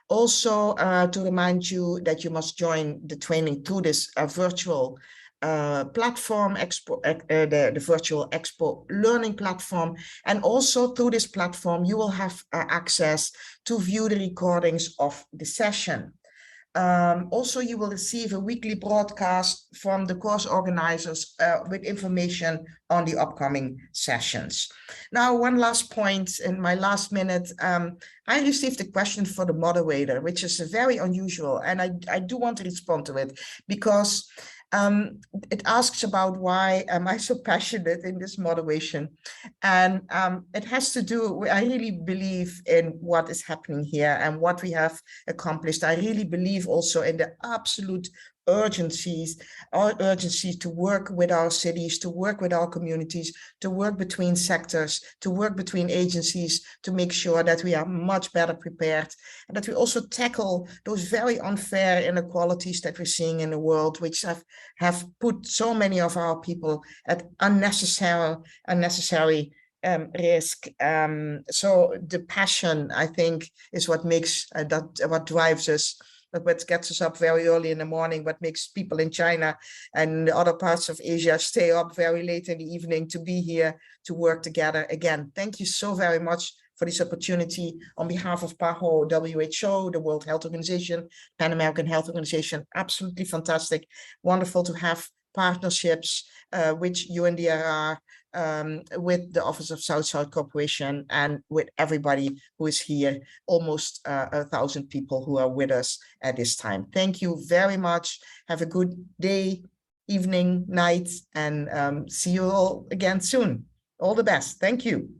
Also, to remind you that you must join the training through this virtual platform, the virtual expo learning platform. And also through this platform, you will have access to view the recordings of the session. Also, you will receive a weekly broadcast from the course organizers with information on the upcoming sessions. Now, one last point in my last minute. I received a question for the moderator, which is very unusual, and I do want to respond to it because it asks about why am I so passionate in this moderation, and it has to do, I really believe in what is happening here and what we have accomplished. I really believe also in the absolute urgency to work with our cities, to work with our communities, to work between sectors, to work between agencies, to make sure that we are much better prepared and that we also tackle those very unfair inequalities that we're seeing in the world, which have put so many of our people at unnecessary risk. So the passion, I think, is what makes what drives us. What gets us up very early in the morning, what makes people in China and other parts of Asia stay up very late in the evening to be here to work together. Again, thank you so very much for this opportunity on behalf of PAHO, WHO, the World Health Organization, Pan American Health Organization. Absolutely fantastic. Wonderful to have partnerships with UNDRR, with the Office of South-South Cooperation, and with everybody who is here, almost 1,000 people who are with us at this time. Thank you very much. Have a good day, evening, night, and see you all again soon. All the best. Thank you.